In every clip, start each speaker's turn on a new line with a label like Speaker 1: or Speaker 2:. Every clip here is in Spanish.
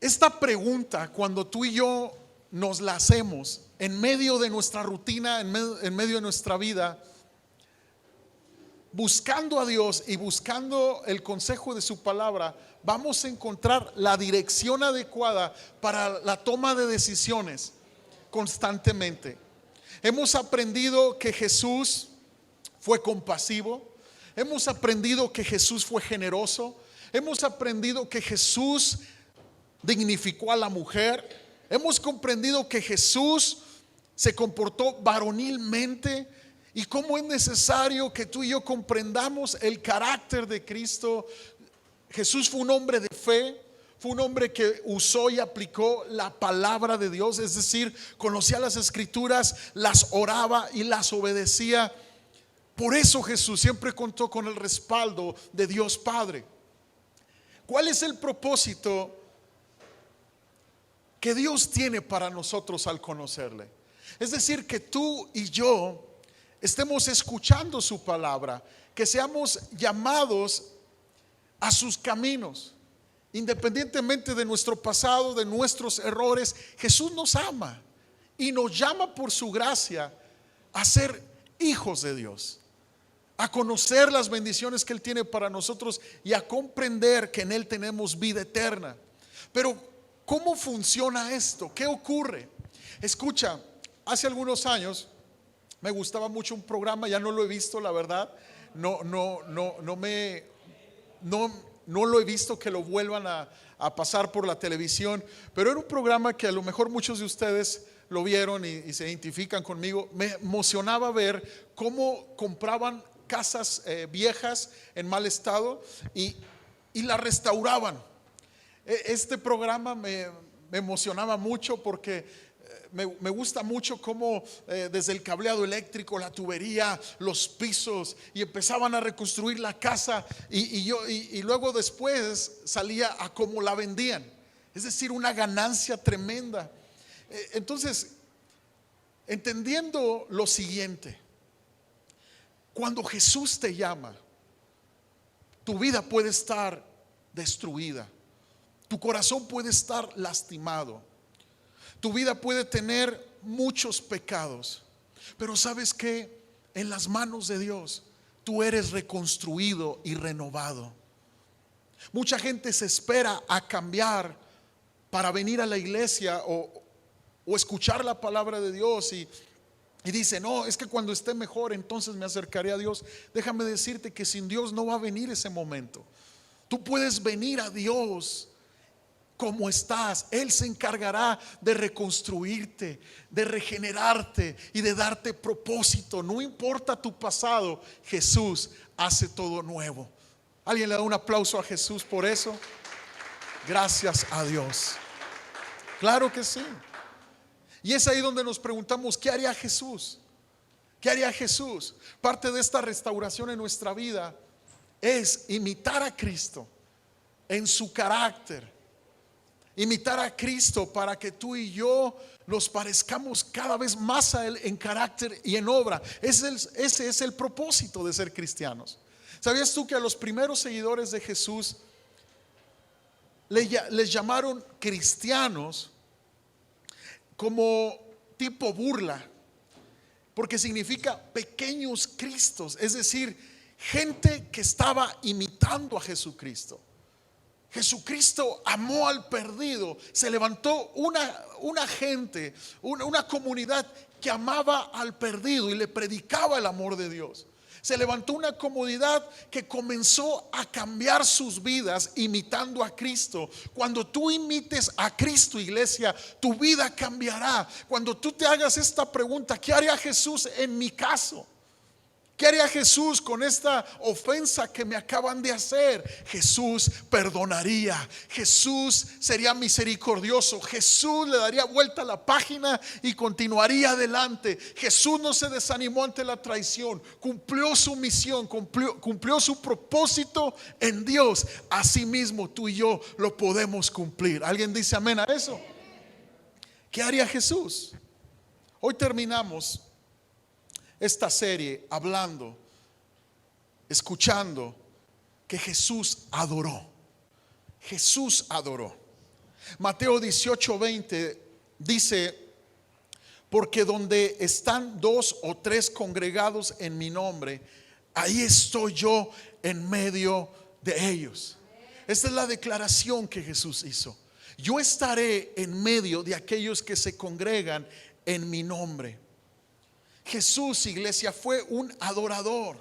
Speaker 1: Esta pregunta, cuando tú y yo nos la hacemos en medio de nuestra rutina, en medio de nuestra vida, buscando a Dios y buscando el consejo de su palabra, vamos a encontrar la dirección adecuada para la toma de decisiones constantemente. Hemos aprendido que Jesús fue compasivo, hemos aprendido que Jesús fue generoso, hemos aprendido que Jesús dignificó a la mujer, hemos comprendido que Jesús se comportó varonilmente y cómo es necesario que tú y yo comprendamos el carácter de Cristo. Jesús fue un hombre de fe, fue un hombre que usó y aplicó la palabra de Dios, es decir, conocía las escrituras, las oraba y las obedecía. Por eso Jesús siempre contó con el respaldo de Dios Padre. ¿Cuál es el propósito que Dios tiene para nosotros al conocerle? Es decir, que tú y yo estemos escuchando su palabra, que seamos llamados a sus caminos, independientemente de nuestro pasado, de nuestros errores. Jesús nos ama y nos llama por su gracia a ser hijos de Dios, a conocer las bendiciones que Él tiene para nosotros y a comprender que en Él tenemos vida eterna. Pero ¿cómo funciona esto? ¿Qué ocurre? Escucha, hace algunos años me gustaba mucho un programa, ya no lo he visto, la verdad. No lo he visto que lo vuelvan a pasar por la televisión, pero era un programa que a lo mejor muchos de ustedes lo vieron y se identifican conmigo. Me emocionaba ver cómo compraban casas viejas en mal estado y las restauraban. Este programa me emocionaba mucho porque me gusta mucho cómo desde el cableado eléctrico, la tubería, los pisos, y empezaban a reconstruir la casa y luego después salía a cómo la vendían, es decir, una ganancia tremenda. Entonces, entendiendo lo siguiente, cuando Jesús te llama, tu vida puede estar destruida, tu corazón puede estar lastimado, tu vida puede tener muchos pecados, pero ¿sabes qué? En las manos de Dios tú eres reconstruido y renovado. Mucha gente se espera a cambiar para venir a la iglesia o escuchar la palabra de Dios y dice, no, es que cuando esté mejor entonces me acercaré a Dios. Déjame decirte que sin Dios no va a venir ese momento. Tú puedes venir a Dios como estás. Él se encargará de reconstruirte, de regenerarte y de darte propósito. No importa tu pasado, Jesús hace todo nuevo. ¿Alguien le da un aplauso a Jesús por eso? Gracias a Dios. Claro que sí. Y es ahí donde nos preguntamos, ¿qué haría Jesús? ¿Qué haría Jesús? Parte de esta restauración en nuestra vida es imitar a Cristo en su carácter. Imitar a Cristo para que tú y yo nos parezcamos cada vez más a Él en carácter y en obra. Ese es el propósito de ser cristianos. ¿Sabías tú que a los primeros seguidores de Jesús les llamaron cristianos como tipo burla? Porque significa pequeños cristos, es decir, gente que estaba imitando a Jesucristo. Jesucristo amó al perdido. Se levantó una gente, una comunidad que amaba al perdido y le predicaba el amor de Dios. Se levantó una comunidad que comenzó a cambiar sus vidas imitando a Cristo. Cuando tú imites a Cristo, iglesia, tu vida cambiará. Cuando tú te hagas esta pregunta, ¿qué haría Jesús en mi caso? ¿Qué haría Jesús con esta ofensa que me acaban de hacer? Jesús perdonaría, Jesús sería misericordioso, Jesús le daría vuelta a la página y continuaría adelante. Jesús no se desanimó ante la traición, cumplió su misión, cumplió su propósito en Dios. Asimismo tú y yo lo podemos cumplir. ¿Alguien dice amén a eso? ¿Qué haría Jesús? Hoy terminamos esta serie hablando, escuchando que Jesús adoró. Jesús adoró. Mateo 18:20 dice: porque donde están dos o tres congregados en mi nombre, ahí estoy yo en medio de ellos. Esta es la declaración que Jesús hizo. Yo estaré en medio de aquellos que se congregan en mi nombre. Jesús, iglesia, fue un adorador.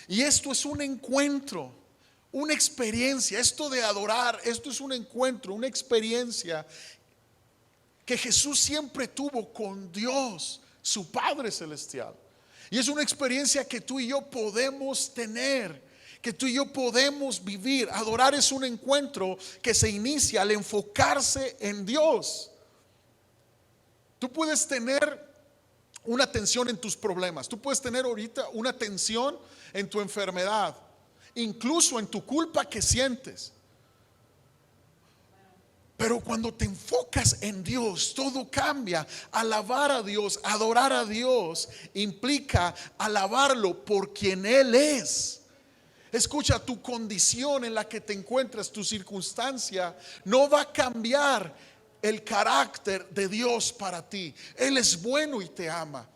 Speaker 1: Y esto es un encuentro, una experiencia. Esto de adorar, esto es un encuentro, una experiencia que Jesús siempre tuvo con Dios, su Padre Celestial. Y es una experiencia que tú y yo podemos tener, que tú y yo podemos vivir. Adorar es un encuentro que se inicia al enfocarse en Dios. Tú puedes tener una tensión en tus problemas. Tú puedes tener ahorita una tensión en tu enfermedad, incluso en tu culpa que sientes. Pero cuando te enfocas en Dios, todo cambia. Alabar a Dios, adorar a Dios, implica alabarlo por quien Él es. Escucha, tu condición en la que te encuentras, tu circunstancia, no va a cambiar el carácter de Dios para ti. Él es bueno y te ama.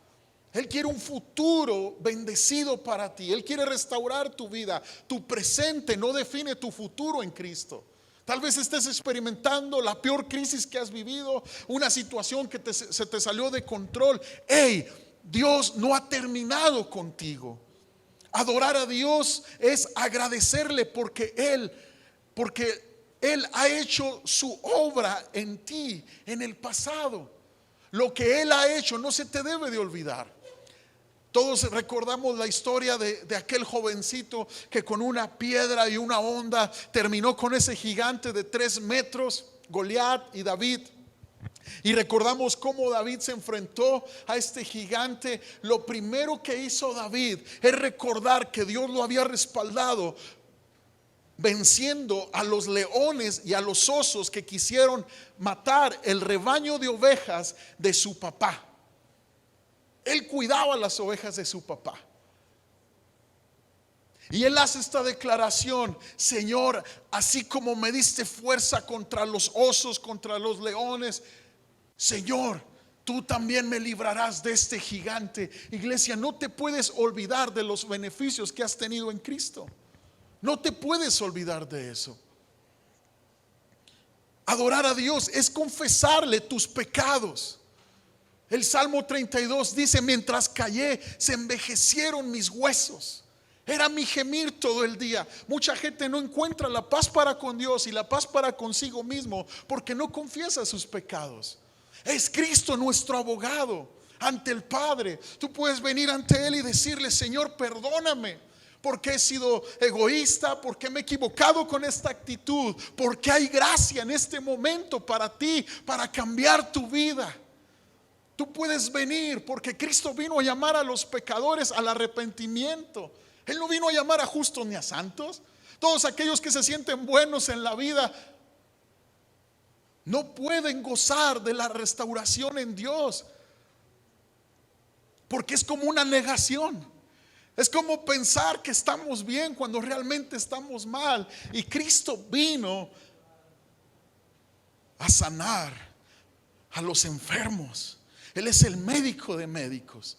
Speaker 1: Él quiere un futuro bendecido para ti. Él quiere restaurar tu vida. Tu presente no define tu futuro en Cristo. Tal vez estés experimentando la peor crisis que has vivido, una situación que se te salió de control. Hey, Dios no ha terminado contigo. Adorar a Dios es agradecerle porque Él ha hecho su obra en ti en el pasado. Lo que Él ha hecho no se te debe de olvidar. Todos recordamos la historia de aquel jovencito que con una piedra y una honda terminó con ese gigante de 3 metros, Goliat y David. Y recordamos cómo David se enfrentó a este gigante. Lo primero que hizo David es recordar que Dios lo había respaldado, venciendo a los leones y a los osos que quisieron matar el rebaño de ovejas de su papá. Él cuidaba las ovejas de su papá. Y él hace esta declaración: Señor, así como me diste fuerza contra los osos, contra los leones, Señor, tú también me librarás de este gigante. Iglesia, no te puedes olvidar de los beneficios que has tenido en Cristo. No te puedes olvidar de eso. Adorar a Dios es confesarle tus pecados. El Salmo 32 dice: mientras callé, se envejecieron mis huesos. Era mi gemir todo el día. Mucha gente no encuentra la paz para con Dios y la paz para consigo mismo porque no confiesa sus pecados. Es Cristo nuestro abogado ante el Padre. Tú puedes venir ante Él y decirle: Señor, perdóname porque he sido egoísta, porque me he equivocado con esta actitud, porque hay gracia en este momento para ti, para cambiar tu vida. Tú puedes venir porque Cristo vino a llamar a los pecadores al arrepentimiento. Él no vino a llamar a justos ni a santos. Todos aquellos que se sienten buenos en la vida no pueden gozar de la restauración en Dios, porque es como una negación. Es como pensar que estamos bien cuando realmente estamos mal. Y Cristo vino a sanar a los enfermos. Él es el médico de médicos.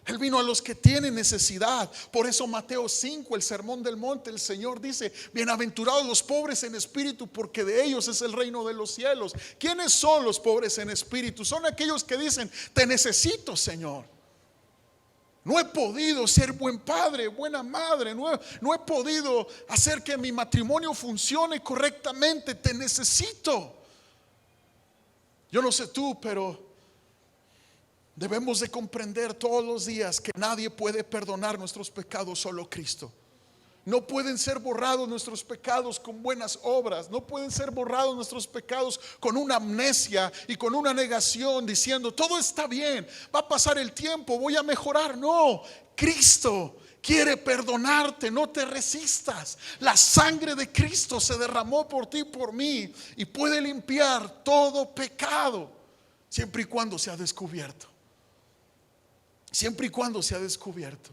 Speaker 1: Él vino a los que tienen necesidad. Por eso Mateo 5, el sermón del monte, el Señor dice: bienaventurados los pobres en espíritu, porque de ellos es el reino de los cielos. ¿Quiénes son los pobres en espíritu? Son aquellos que dicen: te necesito, Señor. No he podido ser buen padre, buena madre. No he podido hacer que mi matrimonio funcione correctamente. Te necesito. Yo no sé tú, pero debemos de comprender todos los días que nadie puede perdonar nuestros pecados, solo Cristo. No pueden ser borrados nuestros pecados con buenas obras. No pueden ser borrados nuestros pecados con una amnesia y con una negación diciendo: todo está bien, va a pasar el tiempo, voy a mejorar. No, Cristo quiere perdonarte, no te resistas. La sangre de Cristo se derramó por ti y por mí y puede limpiar todo pecado, siempre y cuando sea descubierto. Siempre y cuando sea descubierto.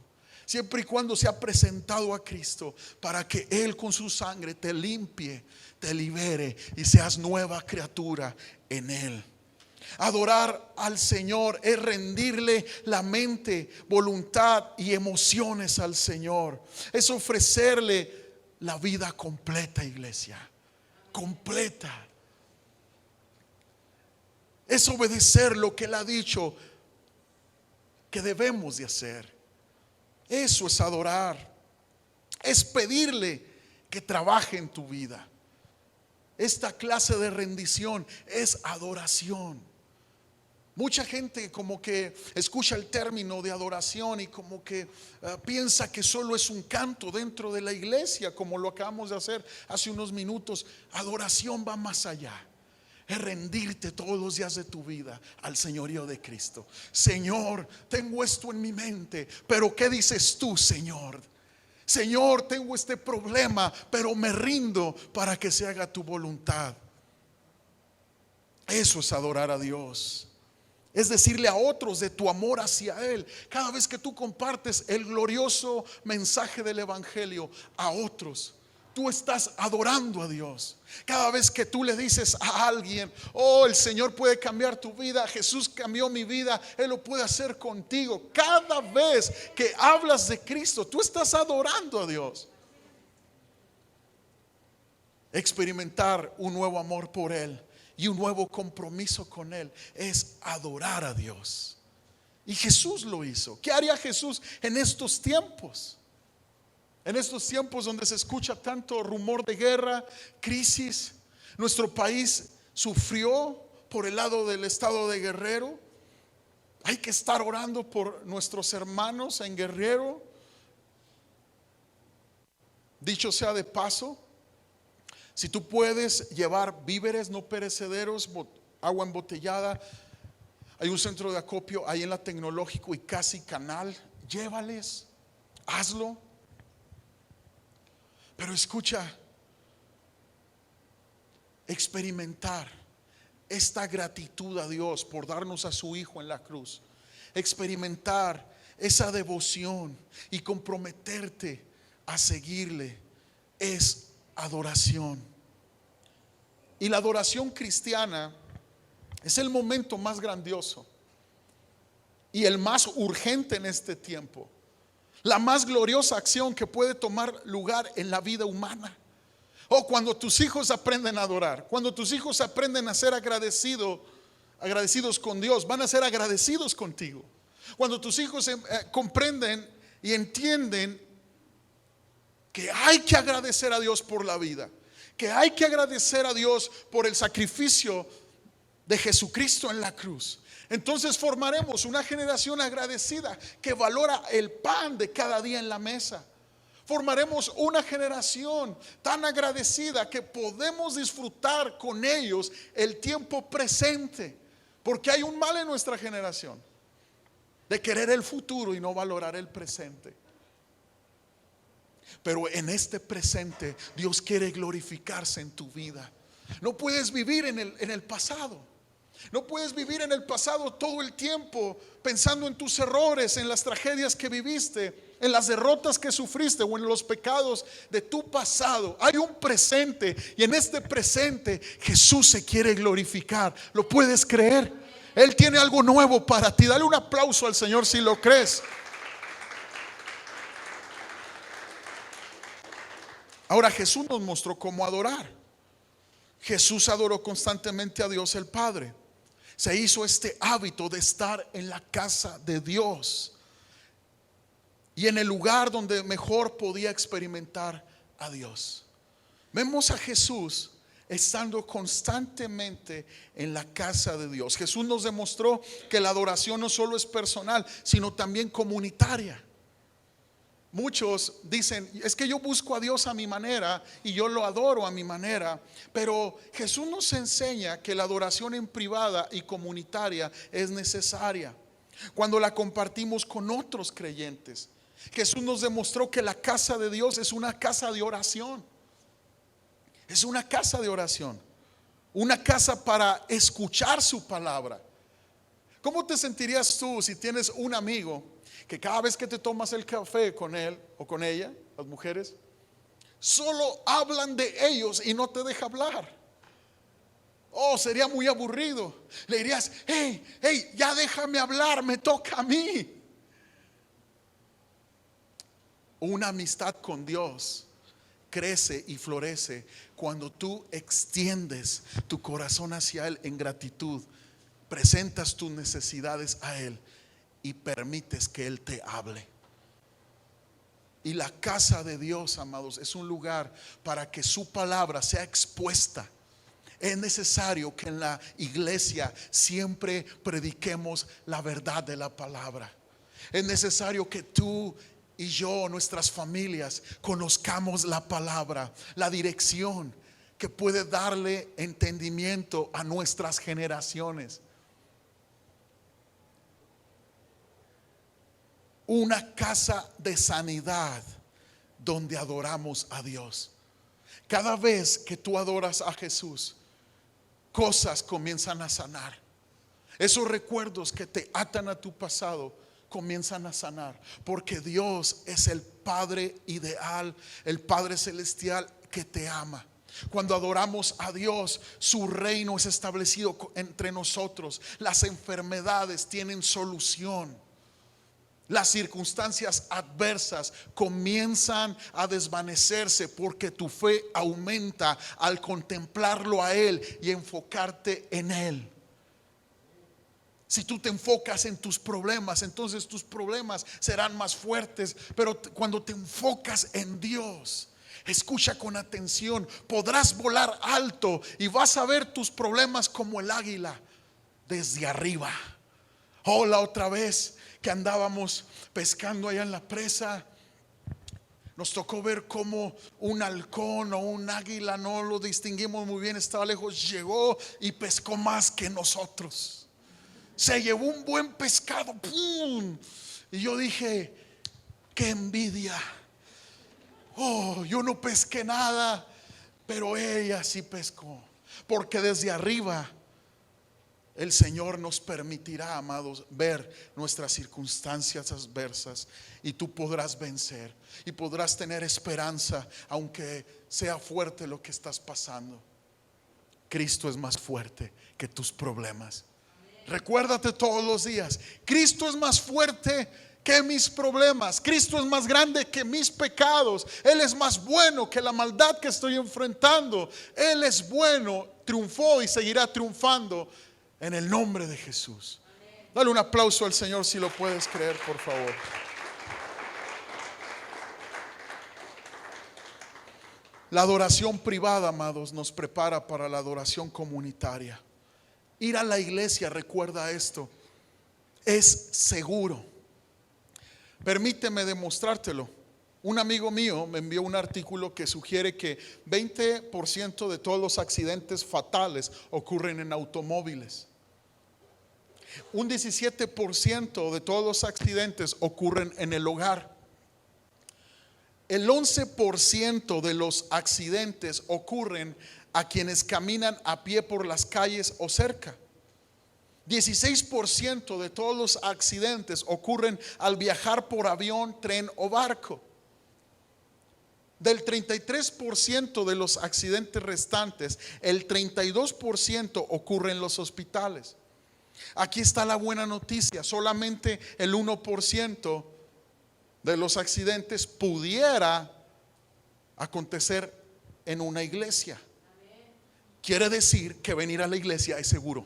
Speaker 1: siempre y cuando se ha presentado a Cristo para que Él con su sangre te limpie, te libere y seas nueva criatura en Él. Adorar al Señor es rendirle la mente, voluntad y emociones al Señor. Es ofrecerle la vida completa, iglesia, completa. Es obedecer lo que Él ha dicho que debemos de hacer. Eso es adorar. Es pedirle que trabaje en tu vida. Esta clase de rendición es adoración. Mucha gente como que escucha el término de adoración y como que piensa que solo es un canto dentro de la iglesia, como lo acabamos de hacer hace unos minutos. Adoración va más allá. Es rendirte todos los días de tu vida al señorío de Cristo. Señor, tengo esto en mi mente, pero ¿qué dices tú, Señor? Señor, tengo este problema, pero me rindo para que se haga tu voluntad. Eso es adorar a Dios. Es decirle a otros de tu amor hacia Él. Cada vez que tú compartes el glorioso mensaje del Evangelio a otros, tú estás adorando a Dios. Cada vez que tú le dices a alguien: oh, el Señor puede cambiar tu vida, Jesús cambió mi vida, Él lo puede hacer contigo. Cada vez que hablas de Cristo, tú estás adorando a Dios. Experimentar un nuevo amor por Él y un nuevo compromiso con Él es adorar a Dios. Y Jesús lo hizo. ¿Qué haría Jesús en estos tiempos? En estos tiempos donde se escucha tanto rumor de guerra, crisis. Nuestro país sufrió por el lado del estado de Guerrero. Hay que estar orando por nuestros hermanos en Guerrero. Dicho sea de paso, si tú puedes llevar víveres no perecederos, agua embotellada, hay un centro de acopio ahí en la Tecnológico y casi Canal, llévales, hazlo. Pero escucha, experimentar esta gratitud a Dios por darnos a su Hijo en la cruz, experimentar esa devoción y comprometerte a seguirle es adoración. Y la adoración cristiana es el momento más grandioso y el más urgente en este tiempo. La más gloriosa acción que puede tomar lugar en la vida humana. Cuando tus hijos aprenden a adorar, cuando tus hijos aprenden a ser agradecidos con Dios, van a ser agradecidos contigo. Cuando tus hijos comprenden y entienden que hay que agradecer a Dios por la vida, que hay que agradecer a Dios por el sacrificio de Jesucristo en la cruz, entonces formaremos una generación agradecida que valora el pan de cada día en la mesa. Formaremos una generación tan agradecida que podemos disfrutar con ellos el tiempo presente, porque hay un mal en nuestra generación de querer el futuro y no valorar el presente. Pero en este presente Dios quiere glorificarse en tu vida. No puedes vivir en el pasado. No puedes vivir en el pasado todo el tiempo pensando en tus errores, en las tragedias que viviste, en las derrotas que sufriste o en los pecados de tu pasado. Hay un presente y en este presente Jesús se quiere glorificar. ¿Lo puedes creer? Él tiene algo nuevo para ti. Dale un aplauso al Señor si lo crees. Ahora Jesús nos mostró cómo adorar. Jesús adoró constantemente a Dios el Padre. Se hizo este hábito de estar en la casa de Dios y en el lugar donde mejor podía experimentar a Dios. Vemos a Jesús estando constantemente en la casa de Dios. Jesús nos demostró que la adoración no solo es personal, sino también comunitaria. Muchos dicen: es que yo busco a Dios a mi manera y yo lo adoro a mi manera. Pero Jesús nos enseña que la adoración en privada y comunitaria es necesaria cuando la compartimos con otros creyentes. Jesús nos demostró que la casa de Dios es una casa de oración. Es una casa de oración, una casa para escuchar su palabra. ¿Cómo te sentirías tú si tienes un amigo que cada vez que te tomas el café con él o con ella, las mujeres, solo hablan de ellos y no te deja hablar. Oh, sería muy aburrido. Le dirías: hey, ya déjame hablar, me toca a mí. Una amistad con Dios crece y florece cuando tú extiendes tu corazón hacia Él en gratitud, presentas tus necesidades a Él y permites que Él te hable. Y la casa de Dios, amados, es un lugar para que su palabra sea expuesta. Es necesario que en la iglesia siempre prediquemos la verdad de la palabra. Es necesario que tú y yo, nuestras familias, conozcamos la palabra, la dirección que puede darle entendimiento a nuestras generaciones. Una casa de sanidad donde adoramos a Dios. Cada vez que tú adoras a Jesús, cosas comienzan a sanar. Esos recuerdos que te atan a tu pasado comienzan a sanar, porque Dios es el Padre ideal, el Padre celestial que te ama. Cuando adoramos a Dios, su reino es establecido entre nosotros. Las enfermedades tienen solución. Las circunstancias adversas comienzan a desvanecerse porque tu fe aumenta al contemplarlo a Él y enfocarte en Él. Si tú te enfocas en tus problemas, entonces tus problemas serán más fuertes. Pero cuando te enfocas en Dios, escucha con atención, podrás volar alto y vas a ver tus problemas como el águila desde arriba. Oh, la otra vez que andábamos pescando allá en la presa, nos tocó ver cómo un halcón o un águila, no lo distinguimos muy bien, estaba lejos, llegó y pescó más que nosotros. Se llevó un buen pescado, ¡pum! Y yo dije: qué envidia. Oh, yo no pesqué nada, pero ella sí pescó. Porque desde arriba el Señor nos permitirá, amados, ver nuestras circunstancias adversas, y tú podrás vencer y podrás tener esperanza, aunque sea fuerte lo que estás pasando. Cristo es más fuerte que tus problemas. Recuérdate todos los días: Cristo es más fuerte que mis problemas. Cristo es más grande que mis pecados. Él es más bueno que la maldad que estoy enfrentando. Él es bueno, triunfó y seguirá triunfando en el nombre de Jesús. Dale un aplauso al Señor si lo puedes creer, por favor. La adoración privada, amados, nos prepara para la adoración comunitaria. Ir a la iglesia, recuerda esto, es seguro. Permíteme demostrártelo. Un amigo mío me envió un artículo que sugiere que 20% de todos los accidentes fatales ocurren en automóviles. Un 17% de todos los accidentes ocurren en el hogar. El 11% de los accidentes ocurren a quienes caminan a pie por las calles o cerca. 16% de todos los accidentes ocurren al viajar por avión, tren o barco. Del 33% de los accidentes restantes, el 32% ocurre en los hospitales. Aquí está la buena noticia: solamente el 1% de los accidentes pudiera acontecer en una iglesia. Quiere decir que venir a la iglesia es seguro.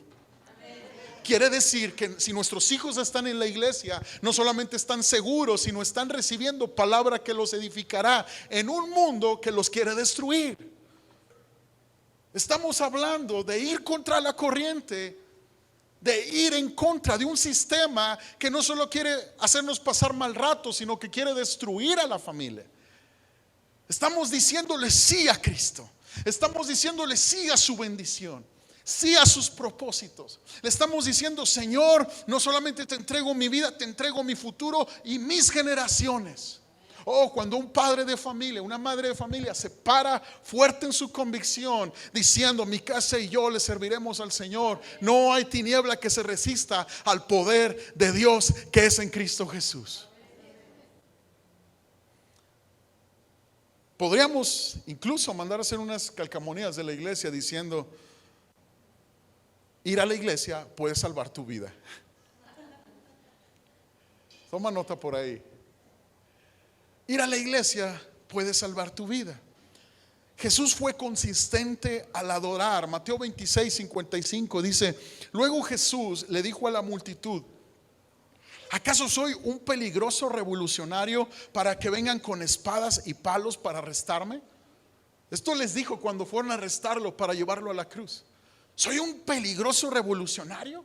Speaker 1: Quiere decir que si nuestros hijos están en la iglesia, no solamente están seguros, sino están recibiendo palabra que los edificará en un mundo que los quiere destruir. Estamos hablando de ir contra la corriente, de ir en contra de un sistema que no solo quiere hacernos pasar mal rato, sino que quiere destruir a la familia. Estamos diciéndole sí a Cristo. Estamos diciéndole sí a su bendición, sí a sus propósitos. Le estamos diciendo: Señor, no solamente te entrego mi vida, te entrego mi futuro y mis generaciones. Oh, cuando un padre de familia, una madre de familia se para fuerte en su convicción, diciendo: mi casa y yo le serviremos al Señor, no hay tiniebla que se resista al poder de Dios que es en Cristo Jesús. Podríamos incluso mandar a hacer unas calcamonías de la iglesia diciendo: ir a la iglesia puede salvar tu vida. Toma nota por ahí. Ir a la iglesia puede salvar tu vida. Jesús fue consistente al adorar. Mateo 26:55 dice: luego Jesús le dijo a la multitud: ¿acaso soy un peligroso revolucionario para que vengan con espadas y palos para arrestarme? Esto les dijo cuando fueron a arrestarlo para llevarlo a la cruz. ¿Soy un peligroso revolucionario?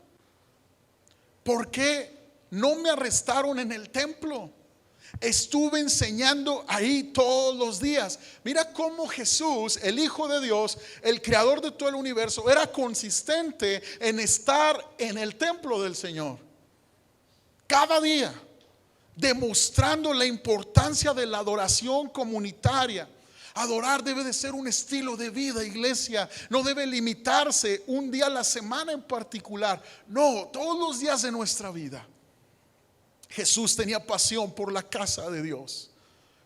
Speaker 1: ¿Por qué no me arrestaron en el templo? Estuve enseñando ahí todos los días. Mira cómo Jesús, el Hijo de Dios, el creador de todo el universo, era consistente en estar en el templo del Señor cada día, demostrando la importancia de la adoración comunitaria. Adorar debe de ser un estilo de vida, iglesia. No debe limitarse un día a la semana en particular. No, todos los días de nuestra vida. Jesús tenía pasión por la casa de Dios.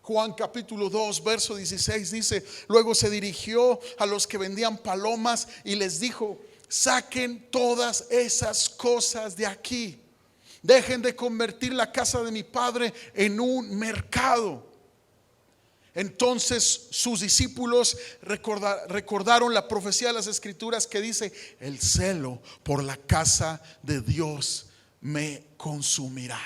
Speaker 1: Juan capítulo 2 verso 16 dice: luego se dirigió a los que vendían palomas y les dijo: saquen todas esas cosas de aquí. Dejen de convertir la casa de mi padre en un mercado. Entonces sus discípulos recordaron la profecía de las escrituras que dice: el celo por la casa de Dios me consumirá.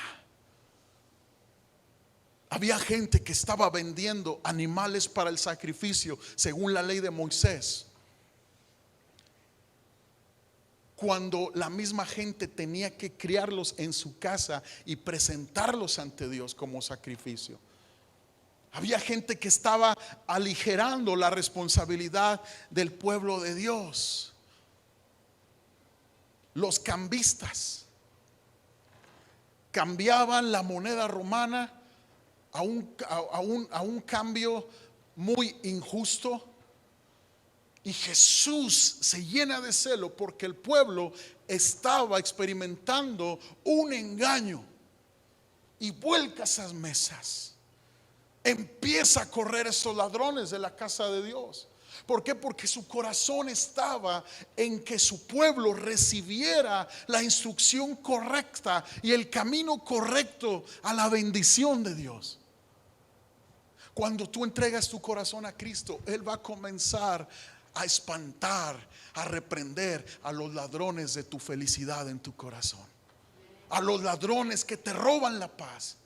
Speaker 1: Había gente que estaba vendiendo animales para el sacrificio según la ley de Moisés, cuando la misma gente tenía que criarlos en su casa y presentarlos ante Dios como sacrificio. Había gente que estaba aligerando la responsabilidad del pueblo de Dios. Los cambistas cambiaban la moneda romana a un cambio muy injusto. Y Jesús se llena de celo porque el pueblo estaba experimentando un engaño y vuelca esas mesas. Empieza a correr esos ladrones de la casa de Dios. ¿Por qué? Porque su corazón estaba en que su pueblo recibiera la instrucción correcta y el camino correcto a la bendición de Dios. Cuando tú entregas tu corazón a Cristo, Él va a comenzar a espantar, a reprender a los ladrones de tu felicidad en tu corazón, a los ladrones que te roban la paz,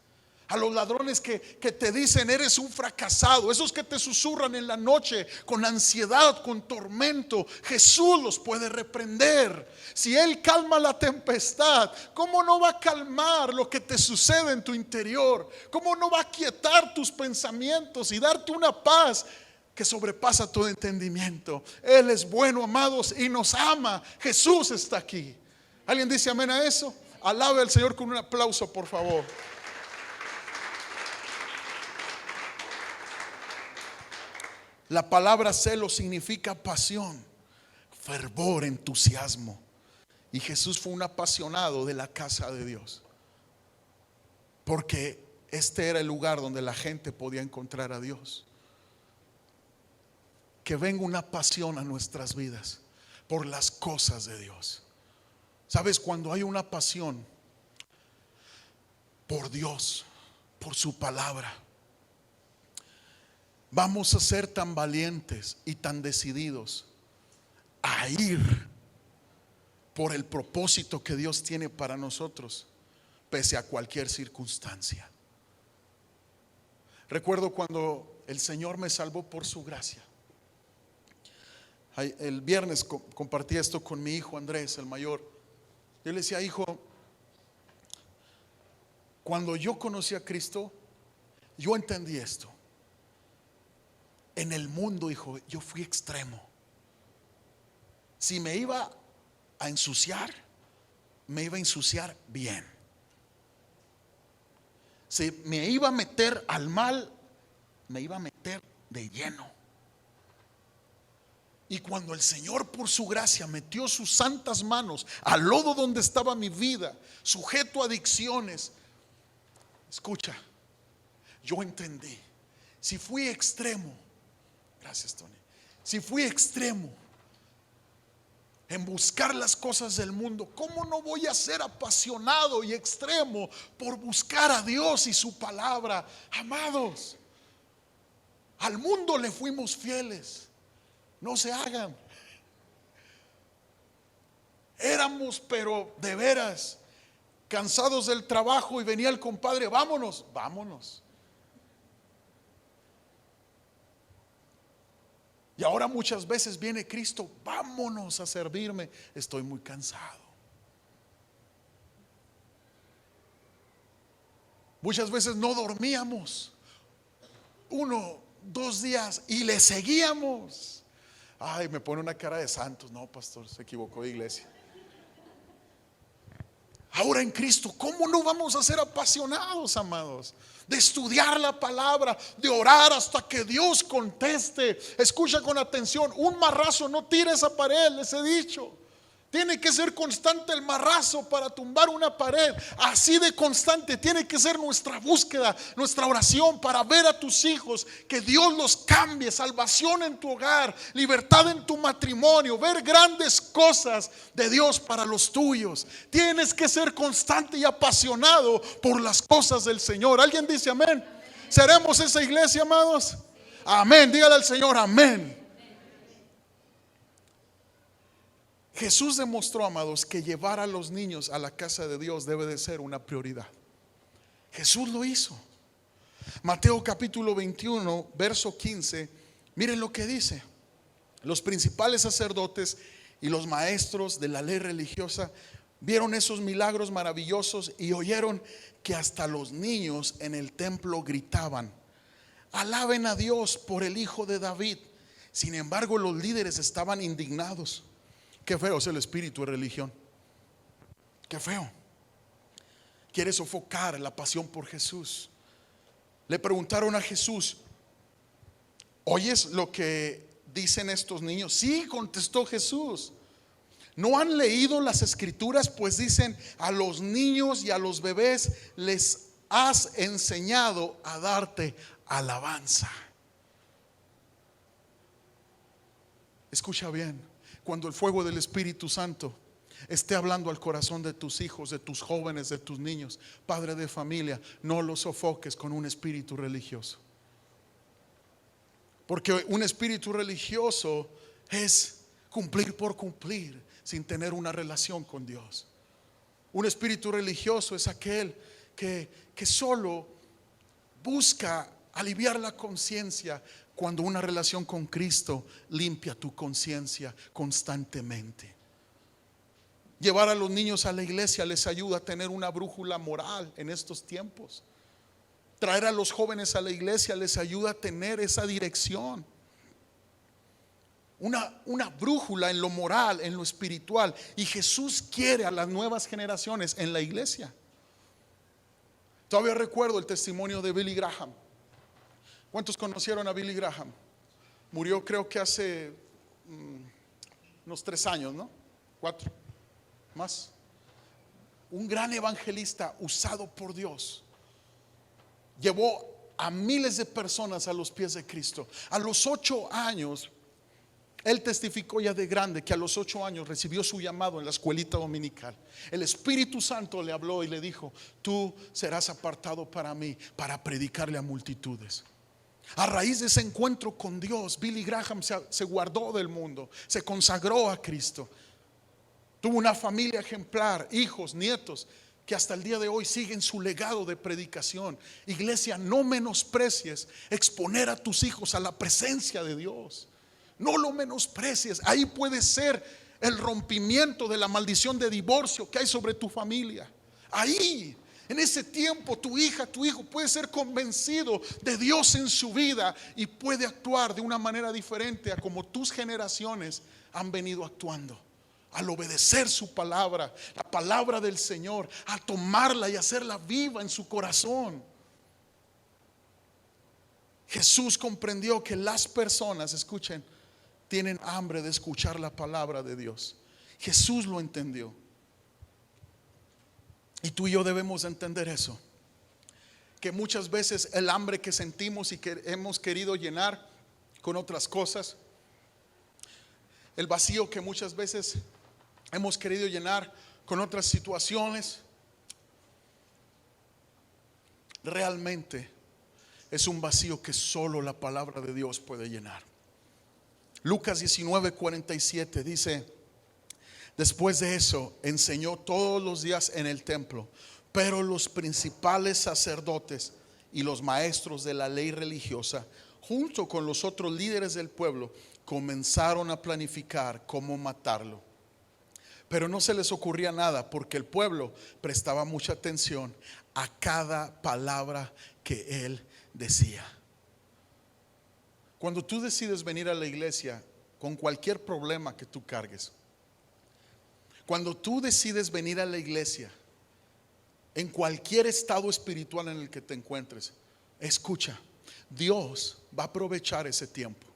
Speaker 1: a los ladrones que te dicen eres un fracasado, esos que te susurran en la noche con ansiedad, con tormento. Jesús los puede reprender. Si Él calma la tempestad, ¿cómo no va a calmar lo que te sucede en tu interior? ¿Cómo no va a quietar tus pensamientos y darte una paz que sobrepasa todo entendimiento? Él es bueno, amados, y nos ama. Jesús está aquí. ¿Alguien dice amén a eso? Alabe al Señor con un aplauso, por favor. La palabra celo significa pasión, fervor, entusiasmo. Y Jesús fue un apasionado de la casa de Dios, porque este era el lugar donde la gente podía encontrar a Dios. Que venga una pasión a nuestras vidas por las cosas de Dios. ¿Sabes? Cuando hay una pasión por Dios, por su palabra, vamos a ser tan valientes y tan decididos a ir por el propósito que Dios tiene para nosotros, pese a cualquier circunstancia. Recuerdo cuando el Señor me salvó por su gracia. El viernes compartí esto con mi hijo Andrés, el mayor. Yo le decía: hijo, cuando yo conocí a Cristo, yo entendí esto. En el mundo, hijo, yo fui extremo. Si me iba a ensuciar, me iba a ensuciar bien. Si me iba a meter al mal, me iba a meter de lleno. Y cuando el Señor por su gracia metió sus santas manos al lodo donde estaba mi vida, sujeto a adicciones, escucha, yo entendí: si fui extremo, Gracias, Tony. Si fui extremo en buscar las cosas del mundo, ¿cómo no voy a ser apasionado y extremo por buscar a Dios y su palabra? Amados, al mundo le fuimos fieles. No se hagan. Éramos, pero de veras, cansados del trabajo y venía el compadre, vámonos, vámonos. Y ahora muchas veces viene Cristo, vámonos a servirme, estoy muy cansado. Muchas veces no dormíamos 1, 2 días y le seguíamos. Ay, me pone una cara de santos. No, pastor, se equivocó de iglesia. Ahora en Cristo, ¿cómo no vamos a ser apasionados, amados? De estudiar la palabra, de orar hasta que Dios conteste. Escucha con atención, un marrazo no tira esa pared, les he dicho. Tiene que ser constante el marrazo para tumbar una pared. Así de constante tiene que ser nuestra búsqueda, nuestra oración para ver a tus hijos, que Dios los cambie, salvación en tu hogar, libertad en tu matrimonio, ver grandes cosas de Dios para los tuyos. Tienes que ser constante y apasionado por las cosas del Señor. ¿Alguien dice amén? ¿Seremos esa iglesia, amados? Amén. Dígale al Señor amén. Jesús demostró, amados, que llevar a los niños a la casa de Dios debe de ser una prioridad. Jesús lo hizo. Mateo capítulo 21, verso 15. Miren lo que dice. Los principales sacerdotes y los maestros de la ley religiosa vieron esos milagros maravillosos y oyeron que hasta los niños en el templo gritaban: alaben a Dios por el Hijo de David. Sin embargo, los líderes estaban indignados. Qué feo es el espíritu de religión. Qué feo. Quiere sofocar la pasión por Jesús. Le preguntaron a Jesús: ¿oyes lo que dicen estos niños? Sí, contestó Jesús. ¿No han leído las escrituras? Pues dicen: a los niños y a los bebés les has enseñado a darte alabanza. Escucha bien. Cuando el fuego del Espíritu Santo esté hablando al corazón de tus hijos, de tus jóvenes, de tus niños, padre de familia, no los sofoques con un espíritu religioso. Porque un espíritu religioso es cumplir por cumplir sin tener una relación con Dios. Un espíritu religioso es aquel que solo busca aliviar la conciencia, cuando una relación con Cristo limpia tu conciencia constantemente. Llevar a los niños a la iglesia les ayuda a tener una brújula moral en estos tiempos. Traer a los jóvenes a la iglesia les ayuda a tener esa dirección. Una brújula en lo moral, en lo espiritual. Y Jesús quiere a las nuevas generaciones en la iglesia. Todavía recuerdo el testimonio de Billy Graham. ¿Cuántos conocieron a Billy Graham? Murió creo que hace unos 3 años, ¿no? 4 más. Un gran evangelista usado por Dios. Llevó a miles de personas a los pies de Cristo. A los 8 años, él testificó ya de grande que a los 8 años recibió su llamado en la escuelita dominical. El Espíritu Santo le habló y le dijo: tú serás apartado para mí, para predicarle a multitudes. A raíz de ese encuentro con Dios, Billy Graham se guardó del mundo, se consagró a Cristo. Tuvo una familia ejemplar, hijos, nietos, que hasta el día de hoy siguen su legado de predicación. Iglesia, no menosprecies exponer a tus hijos a la presencia de Dios. No lo menosprecies. Ahí puede ser el rompimiento de la maldición de divorcio que hay sobre tu familia. Ahí, en ese tiempo, tu hija, tu hijo puede ser convencido de Dios en su vida y puede actuar de una manera diferente a como tus generaciones han venido actuando. Al obedecer su palabra, la palabra del Señor, a tomarla y hacerla viva en su corazón. Jesús comprendió que las personas, escuchen, tienen hambre de escuchar la palabra de Dios. Jesús lo entendió. Y tú y yo debemos entender eso, que muchas veces el hambre que sentimos y que hemos querido llenar con otras cosas. El vacío que muchas veces hemos querido llenar con otras situaciones, realmente es un vacío que solo la palabra de Dios puede llenar. Lucas 19:47 dice: después de eso enseñó todos los días en el templo, pero los principales sacerdotes y los maestros de la ley religiosa, junto con los otros líderes del pueblo, comenzaron a planificar cómo matarlo. Pero no se les ocurría nada, porque el pueblo prestaba mucha atención a cada palabra que él decía. Cuando tú decides venir a la iglesia con cualquier problema que tú cargues, cuando tú decides venir a la iglesia en cualquier estado espiritual en el que te encuentres, escucha, Dios va a aprovechar ese tiempo.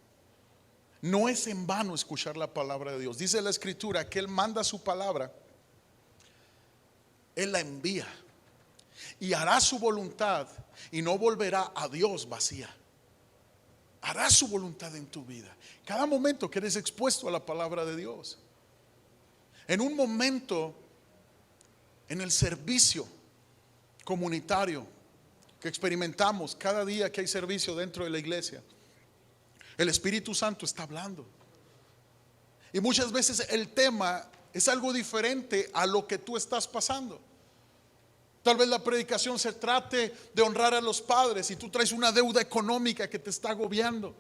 Speaker 1: No es en vano escuchar la palabra de Dios. Dice la escritura que Él manda su palabra, Él la envía y hará su voluntad, y no volverá a Dios vacía. Hará su voluntad en tu vida cada momento que eres expuesto a la palabra de Dios. En un momento, en el servicio comunitario que experimentamos cada día que hay servicio dentro de la iglesia, el Espíritu Santo está hablando. Y muchas veces el tema es algo diferente a lo que tú estás pasando. Tal vez la predicación se trate de honrar a los padres y tú traes una deuda económica que te está agobiando.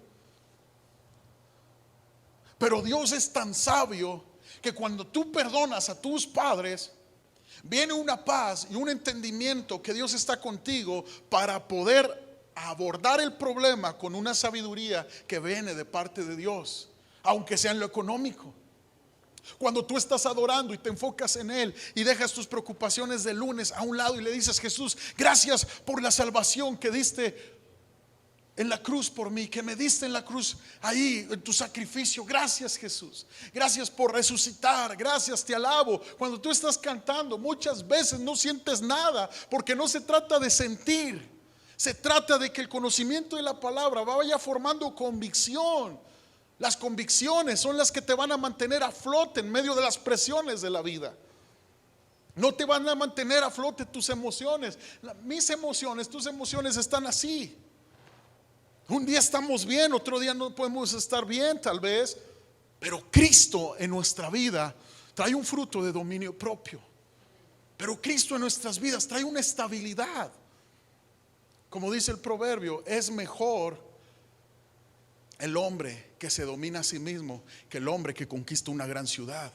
Speaker 1: Pero Dios es tan sabio que cuando tú perdonas a tus padres, viene una paz y un entendimiento que Dios está contigo para poder abordar el problema con una sabiduría que viene de parte de Dios, aunque sea en lo económico. Cuando tú estás adorando y te enfocas en Él y dejas tus preocupaciones del lunes a un lado y le dices: Jesús, gracias por la salvación que diste en la cruz por mí, que me diste en la cruz ahí en tu sacrificio. Gracias, Jesús, gracias por resucitar, gracias, te alabo. Cuando tú estás cantando, muchas veces no sientes nada, porque no se trata de sentir, se trata de que el conocimiento de la palabra vaya formando convicción. Las convicciones son las que te van a mantener a flote en medio de las presiones de la vida. No te van a mantener a flote tus emociones. Mis emociones, tus emociones están así. Un día estamos bien, otro día no podemos estar bien tal vez, pero Cristo en nuestra vida trae un fruto de dominio propio. Pero Cristo en nuestras vidas trae una estabilidad. Como dice el proverbio, es mejor el hombre que se domina a sí mismo que el hombre que conquista una gran ciudad.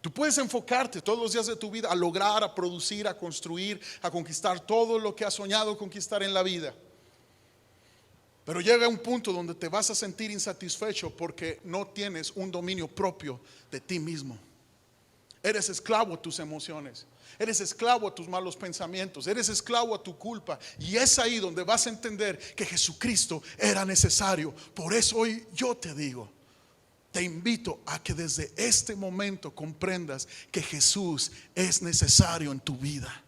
Speaker 1: Tú puedes enfocarte todos los días de tu vida a lograr, a producir, a construir, a conquistar todo lo que has soñado conquistar en la vida. Pero llega un punto donde te vas a sentir insatisfecho porque no tienes un dominio propio de ti mismo. Eres esclavo a tus emociones, eres esclavo a tus malos pensamientos, eres esclavo a tu culpa. Y es ahí donde vas a entender que Jesucristo era necesario. Por eso hoy yo te digo, te invito a que desde este momento comprendas que Jesús es necesario en tu vida.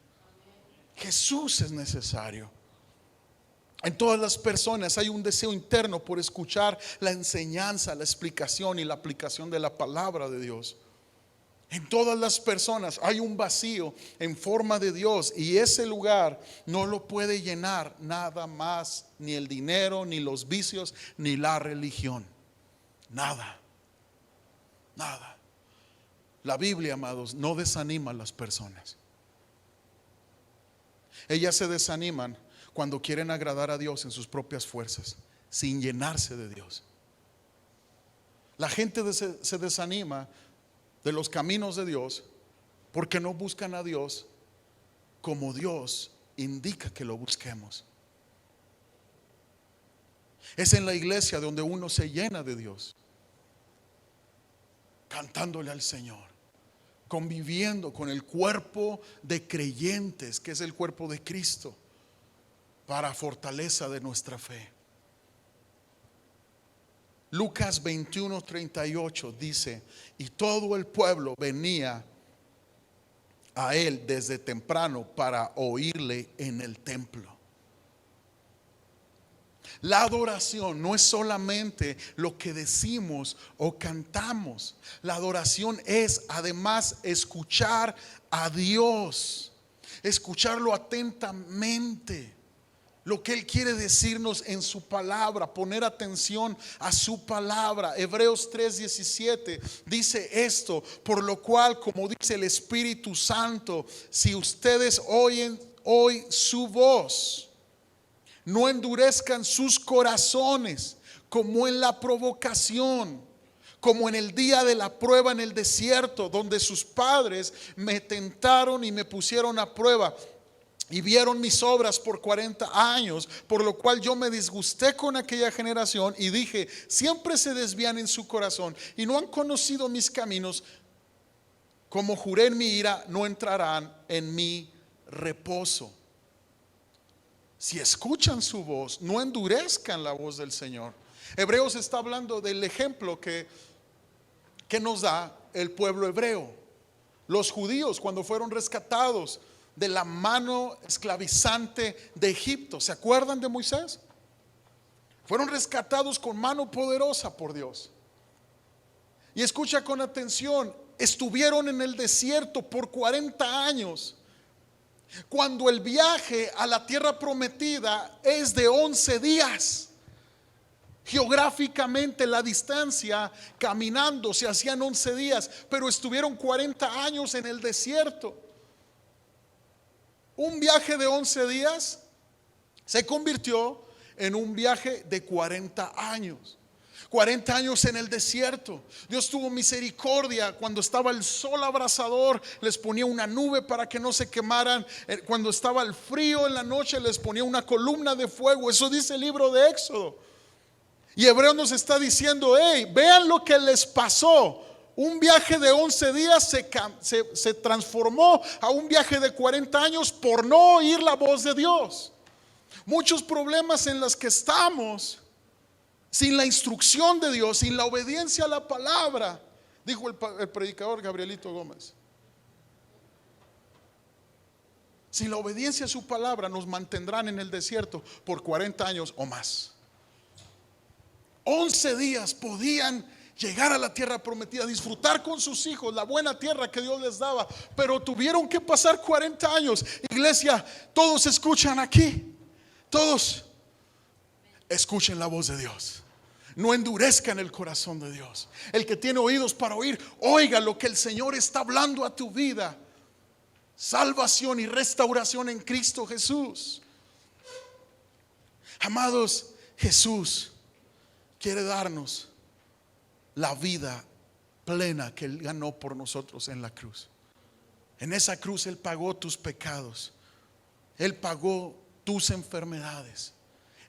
Speaker 1: Jesús es necesario. En todas las personas hay un deseo interno por escuchar la enseñanza, la explicación y la aplicación de la palabra de Dios. En todas las personas hay un vacío en forma de Dios, y ese lugar no lo puede llenar nada más, ni el dinero, ni los vicios, ni la religión. Nada. Nada. La Biblia, amados, no desanima a las personas. Ellas se desaniman cuando quieren agradar a Dios en sus propias fuerzas, sin llenarse de Dios. La gente se desanima de los caminos de Dios porque no buscan a Dios como Dios indica que lo busquemos. Es en la iglesia donde uno se llena de Dios, cantándole al Señor, conviviendo con el cuerpo de creyentes, que es el cuerpo de Cristo, para fortaleza de nuestra fe. Lucas 21:38 dice: y todo el pueblo venía a él desde temprano para oírle en el templo. La adoración no es solamente lo que decimos o cantamos. La adoración es además escuchar a Dios, escucharlo atentamente, lo que Él quiere decirnos en su palabra, poner atención a su palabra. Hebreos 3:17 dice esto: por lo cual, como dice el Espíritu Santo, si ustedes oyen hoy su voz, no endurezcan sus corazones como en la provocación, como en el día de la prueba en el desierto, donde sus padres me tentaron y me pusieron a prueba y vieron mis obras por 40 años, por lo cual yo me disgusté con aquella generación y dije: siempre se desvían en su corazón y no han conocido mis caminos. Como juré en mi ira, no entrarán en mi reposo. Si escuchan su voz, no endurezcan la voz del Señor. Hebreos está hablando del ejemplo que nos da el pueblo hebreo. Los judíos, cuando fueron rescatados de la mano esclavizante de Egipto, ¿se acuerdan de Moisés? Fueron rescatados con mano poderosa por Dios. Y escucha con atención: estuvieron en el desierto por 40 años. Cuando el viaje a la tierra prometida es de 11 días. Geográficamente la distancia caminando se hacían 11 días, pero estuvieron 40 años en el desierto. Un viaje de 11 días se convirtió en un viaje de 40 años. 40 años en el desierto. Dios tuvo misericordia. Cuando estaba el sol abrasador, les ponía una nube para que no se quemaran. Cuando estaba el frío en la noche, les ponía una columna de fuego. Eso dice el libro de Éxodo. Y Hebreos nos está diciendo: hey, vean lo que les pasó. Un viaje de 11 días se transformó a un viaje de 40 años por no oír la voz de Dios. Muchos problemas en los que estamos sin la instrucción de Dios, sin la obediencia a la palabra. Dijo el predicador Gabrielito Gómez: sin la obediencia a su palabra nos mantendrán en el desierto por 40 años o más. 11 días podían llegar a la tierra prometida, disfrutar con sus hijos la buena tierra que Dios les daba, pero tuvieron que pasar 40 años. Iglesia, todos escuchan aquí, todos escuchen la voz de Dios. No endurezcan el corazón de Dios. El que tiene oídos para oír, oiga lo que el Señor está hablando a tu vida. Salvación y restauración en Cristo Jesús. Amados, Jesús quiere darnos la vida plena que Él ganó por nosotros en la cruz. En esa cruz Él pagó tus pecados. Él pagó tus enfermedades.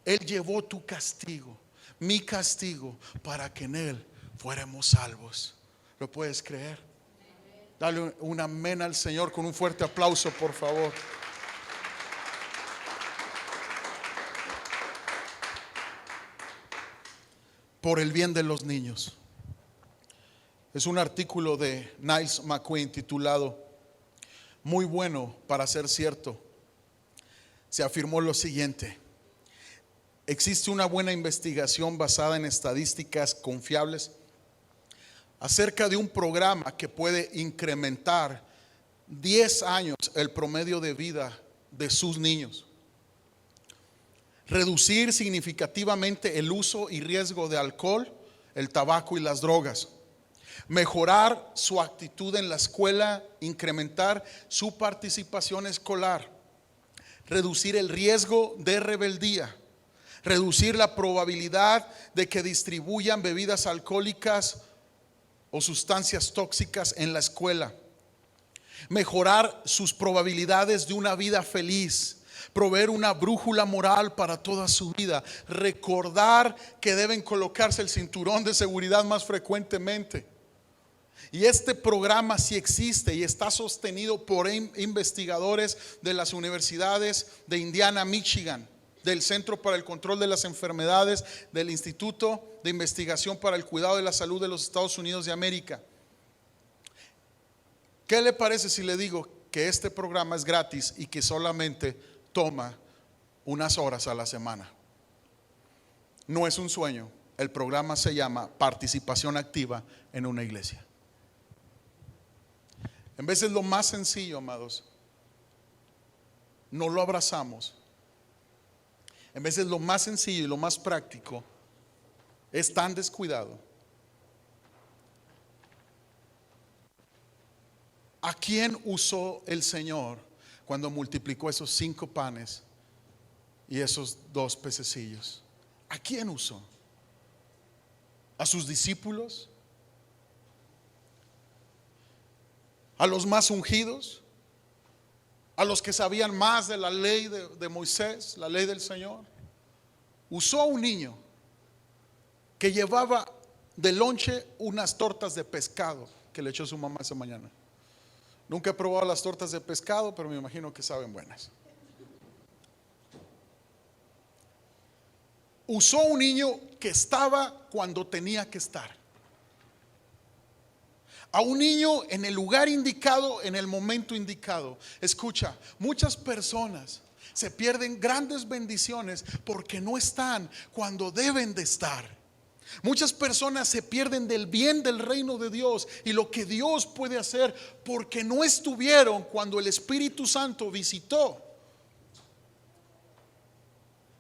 Speaker 1: Él llevó tu castigo, mi castigo, para que en Él fuéramos salvos. ¿Lo puedes creer? Dale un amén al Señor con un fuerte aplauso, por favor. Por el bien de los niños. Es un artículo de Niles McQueen titulado "Muy bueno para ser cierto". Se afirmó lo siguiente: existe una buena investigación basada en estadísticas confiables acerca de un programa que puede incrementar 10 años el promedio de vida de sus niños, reducir significativamente el uso y riesgo de alcohol, el tabaco y las drogas, mejorar su actitud en la escuela, incrementar su participación escolar, reducir el riesgo de rebeldía, reducir la probabilidad de que distribuyan bebidas alcohólicas o sustancias tóxicas en la escuela, mejorar sus probabilidades de una vida feliz, proveer una brújula moral para toda su vida, recordar que deben colocarse el cinturón de seguridad más frecuentemente. Y este programa sí existe y está sostenido por investigadores de las universidades de Indiana, Michigan, del Centro para el Control de las Enfermedades, del Instituto de Investigación para el Cuidado de la Salud de los Estados Unidos de América. ¿Qué le parece si le digo que este programa es gratis y que solamente toma unas horas a la semana? No es un sueño. El programa se llama Participación Activa en una Iglesia. En vez de lo más sencillo, amados, no lo abrazamos. En vez de lo más sencillo y lo más práctico, es tan descuidado. ¿A quién usó el Señor cuando multiplicó esos 5 panes y esos 2 pececillos? ¿A quién usó? ¿A sus discípulos? ¿A los más ungidos? ¿A los que sabían más de la ley de Moisés, la ley del Señor? Usó a un niño que llevaba de lonche unas tortas de pescado que le echó su mamá esa mañana. Nunca he probado las tortas de pescado, pero me imagino que saben buenas. Usó un niño que estaba cuando tenía que estar. A un niño en el lugar indicado, en el momento indicado. Escucha, muchas personas se pierden grandes bendiciones porque no están cuando deben de estar. Muchas personas se pierden del bien del reino de Dios y lo que Dios puede hacer porque no estuvieron cuando el Espíritu Santo visitó.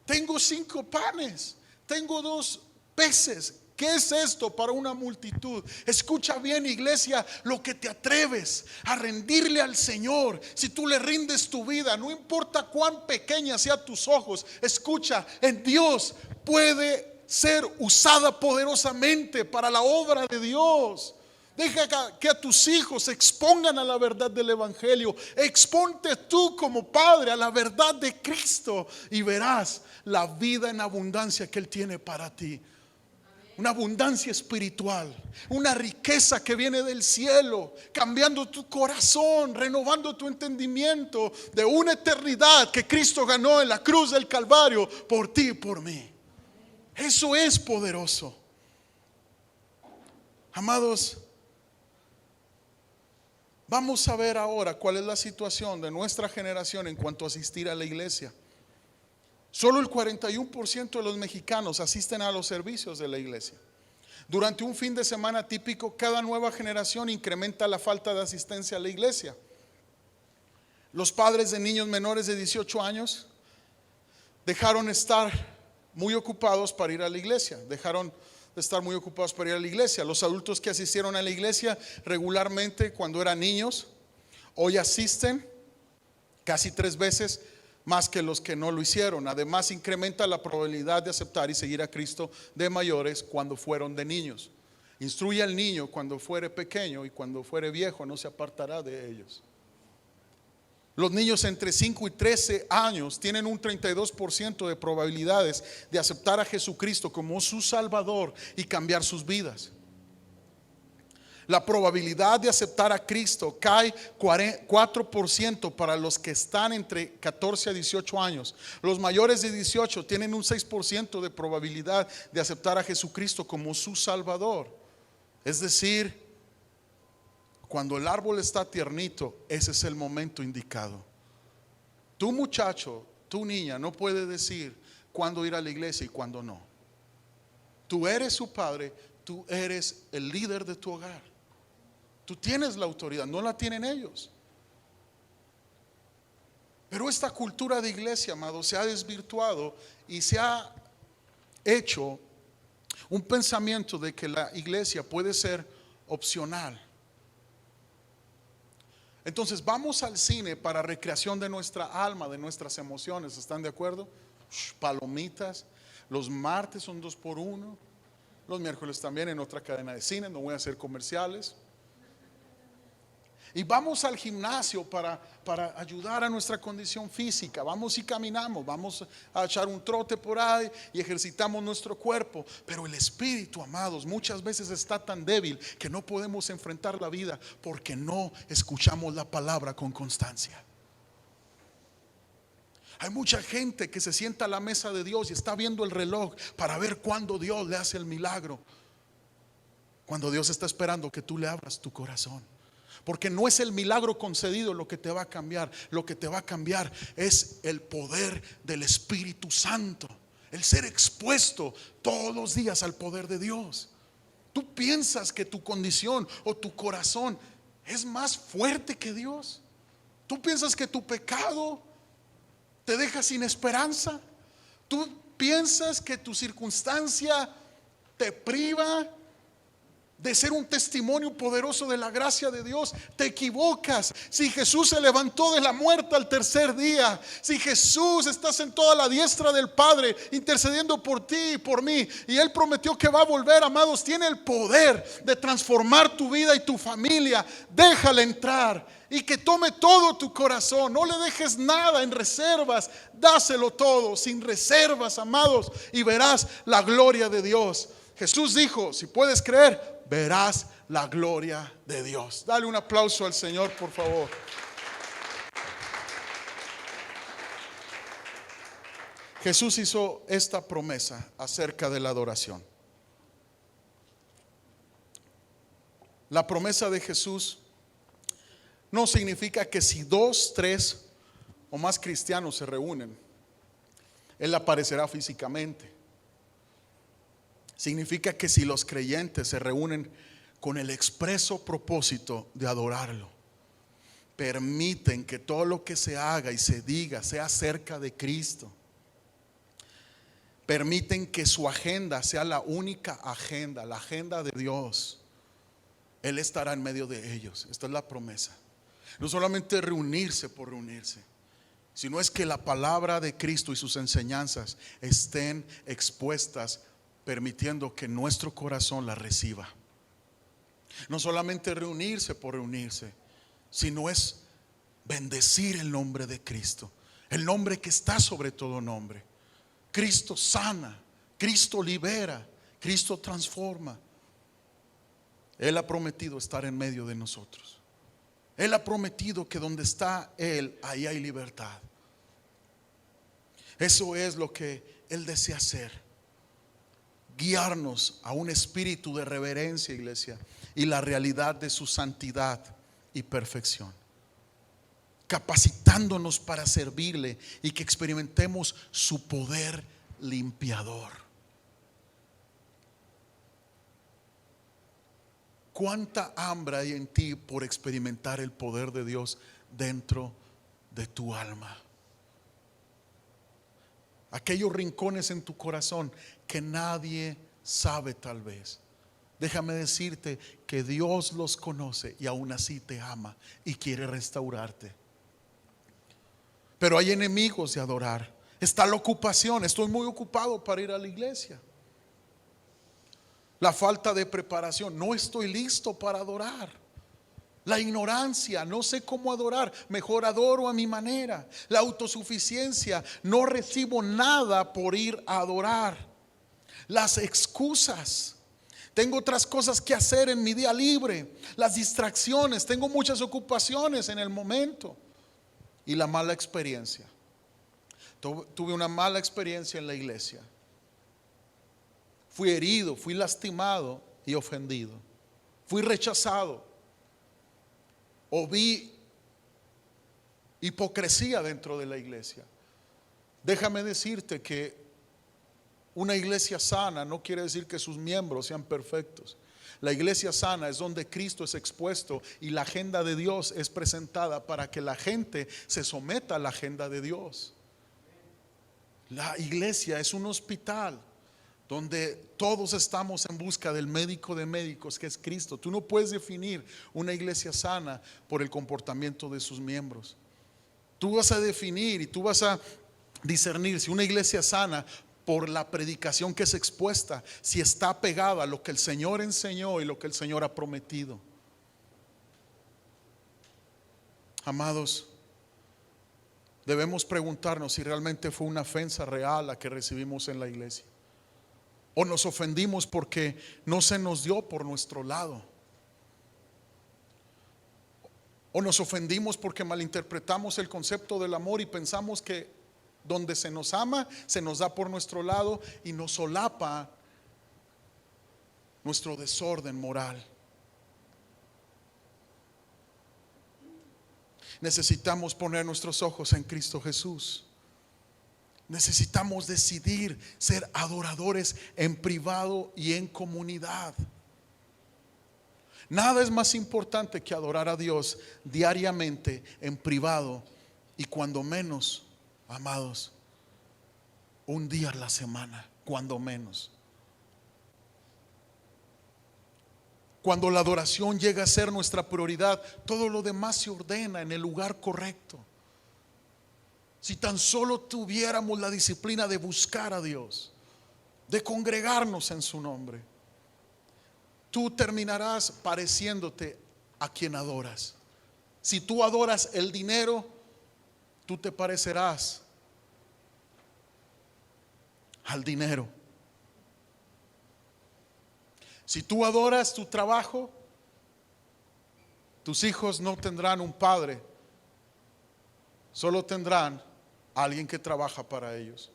Speaker 1: Tengo 5 panes, tengo 2 peces. ¿Qué es esto para una multitud? Escucha bien, iglesia, lo que te atreves a rendirle al Señor. Si tú le rindes tu vida, no importa cuán pequeña sea tus ojos, escucha, en Dios puede ser usada poderosamente para la obra de Dios. Deja que a tus hijos se expongan a la verdad del Evangelio. Exponte tú como padre a la verdad de Cristo y verás la vida en abundancia que Él tiene para ti. Una abundancia espiritual, una riqueza que viene del cielo, cambiando tu corazón, renovando tu entendimiento de una eternidad que Cristo ganó en la cruz del Calvario por ti y por mí. Eso es poderoso. Amados, vamos a ver ahora cuál es la situación de nuestra generación en cuanto a asistir a la iglesia. Solo el 41% de los mexicanos asisten a los servicios de la iglesia. Durante un fin de semana típico, cada nueva generación incrementa la falta de asistencia a la iglesia. Los padres de niños menores de 18 años dejaron de estar muy ocupados para ir a la iglesia. Los adultos que asistieron a la iglesia regularmente cuando eran niños, hoy asisten casi 3 veces más que los que no lo hicieron. Además, incrementa la probabilidad de aceptar y seguir a Cristo de mayores cuando fueron de niños. Instruye al niño cuando fuere pequeño y cuando fuere viejo no se apartará de ellos. Los niños entre 5 y 13 años tienen un 32% de probabilidades de aceptar a Jesucristo como su Salvador y cambiar sus vidas. La probabilidad de aceptar a Cristo cae 4% para los que están entre 14 a 18 años. Los mayores de 18 tienen un 6% de probabilidad de aceptar a Jesucristo como su Salvador. Es decir, cuando el árbol está tiernito, ese es el momento indicado. Tu muchacho, tu niña no puede decir cuándo ir a la iglesia y cuándo no. Tú eres su padre, tú eres el líder de tu hogar. Tú tienes la autoridad, no la tienen ellos. Pero esta cultura de iglesia, amado, se ha desvirtuado y se ha hecho un pensamiento de que la iglesia puede ser opcional. Entonces vamos al cine para recreación de nuestra alma, de nuestras emociones. ¿Están de acuerdo? Palomitas. Los martes son 2 por 1. Los miércoles también en otra cadena de cine. No voy a hacer comerciales. Y vamos al gimnasio para ayudar a nuestra condición física. Vamos y caminamos, vamos a echar un trote por ahí y ejercitamos nuestro cuerpo. Pero el espíritu, amados, muchas veces está tan débil que no podemos enfrentar la vida porque no escuchamos la palabra con constancia. Hay mucha gente que se sienta a la mesa de Dios y está viendo el reloj para ver cuándo Dios le hace el milagro, cuando Dios está esperando que tú le abras tu corazón. Porque no es el milagro concedido lo que te va a cambiar. Lo que te va a cambiar es el poder del Espíritu Santo. el ser expuesto todos los días al poder de Dios. Tú piensas que tu condición o tu corazón es más fuerte que Dios. Tú piensas que tu pecado te deja sin esperanza. Tú piensas que tu circunstancia te priva de ser un testimonio poderoso de la gracia de Dios. Te equivocas. Si Jesús se levantó de la muerte al tercer día, si Jesús está sentado a la diestra del Padre intercediendo por ti y por mí, y Él prometió que va a volver, amados, tiene el poder de transformar tu vida y tu familia. Déjale entrar y que tome todo tu corazón. No le dejes nada en reservas. Dáselo todo sin reservas, amados, y verás la gloria de Dios. Jesús dijo: si puedes creer, verás la gloria de Dios. Dale un aplauso al Señor, por favor. Jesús hizo esta promesa acerca de la adoración. La promesa de Jesús no significa que si 2, 3 o más cristianos se reúnen, Él aparecerá físicamente. Significa que si los creyentes se reúnen con el expreso propósito de adorarlo, permiten que todo lo que se haga y se diga sea acerca de Cristo, permiten que su agenda sea la única agenda, la agenda de Dios, Él estará en medio de ellos. Esta es la promesa. No solamente reunirse por reunirse, sino es que la palabra de Cristo y sus enseñanzas estén expuestas, permitiendo que nuestro corazón la reciba. No solamente reunirse por reunirse, sino es bendecir el nombre de Cristo, el nombre que está sobre todo nombre. Cristo sana, Cristo libera, Cristo transforma. Él ha prometido estar en medio de nosotros. Él ha prometido que donde está Él, ahí hay libertad. Eso es lo que Él desea hacer: guiarnos a un espíritu de reverencia, iglesia, y la realidad de su santidad y perfección, capacitándonos para servirle y que experimentemos su poder limpiador. ¿Cuánta hambre hay en ti por experimentar el poder de Dios dentro de tu alma? Aquellos rincones en tu corazón que nadie sabe tal vez. Déjame decirte que Dios los conoce y aún así te ama y quiere restaurarte. Pero hay enemigos de adorar. Está la ocupación: estoy muy ocupado para ir a la iglesia. La falta de preparación: no estoy listo para adorar. La ignorancia: no sé cómo adorar, mejor adoro a mi manera. La autosuficiencia: no recibo nada por ir a adorar. Las excusas: tengo otras cosas que hacer en mi día libre. Las distracciones: tengo muchas ocupaciones en el momento. Y la mala experiencia: tuve una mala experiencia en la iglesia. Fui herido, fui lastimado y ofendido. Fui rechazado. O vi hipocresía dentro de la iglesia. Déjame decirte que una iglesia sana no quiere decir que sus miembros sean perfectos. La iglesia sana es donde Cristo es expuesto y la agenda de Dios es presentada para que la gente se someta a la agenda de Dios. La iglesia es un hospital donde todos estamos en busca del médico de médicos, que es Cristo. Tú no puedes definir una iglesia sana por el comportamiento de sus miembros. Tú vas a definir y tú vas a discernir si una iglesia sana por la predicación que es expuesta, si está pegada a lo que el Señor enseñó y lo que el Señor ha prometido. Amados, debemos preguntarnos si realmente fue una ofensa real la que recibimos en la iglesia, o nos ofendimos porque no se nos dio por nuestro lado, o nos ofendimos porque malinterpretamos el concepto del amor y pensamos que donde se nos ama se nos da por nuestro lado y nos solapa nuestro desorden moral. Necesitamos poner nuestros ojos en Cristo Jesús. Necesitamos decidir ser adoradores en privado y en comunidad. Nada es más importante que adorar a Dios diariamente en privado y cuando menos, amados, un día a la semana, cuando menos. Cuando la adoración llega a ser nuestra prioridad, todo lo demás se ordena en el lugar correcto. Si tan solo tuviéramos la disciplina de buscar a Dios, de congregarnos en su nombre, tú terminarás pareciéndote a quien adoras. Si tú adoras el dinero, tú te parecerás al dinero. Si tú adoras tu trabajo, tus hijos no tendrán un padre, solo tendrán a alguien que trabaja para ellos.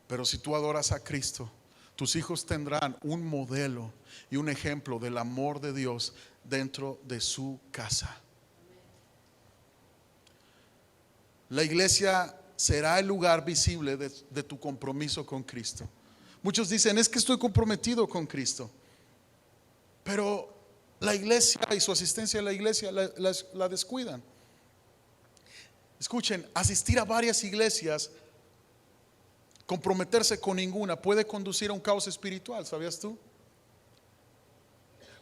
Speaker 1: Pero si tú adoras a Cristo, tus hijos tendrán un modelo y un ejemplo del amor de Dios dentro de su casa. La iglesia será el lugar visible de tu compromiso con Cristo. Muchos dicen, es que estoy comprometido con Cristo, pero la iglesia y su asistencia a la iglesia la descuidan. Escuchen, asistir a varias iglesias, comprometerse con ninguna, puede conducir a un caos espiritual, ¿sabías tú?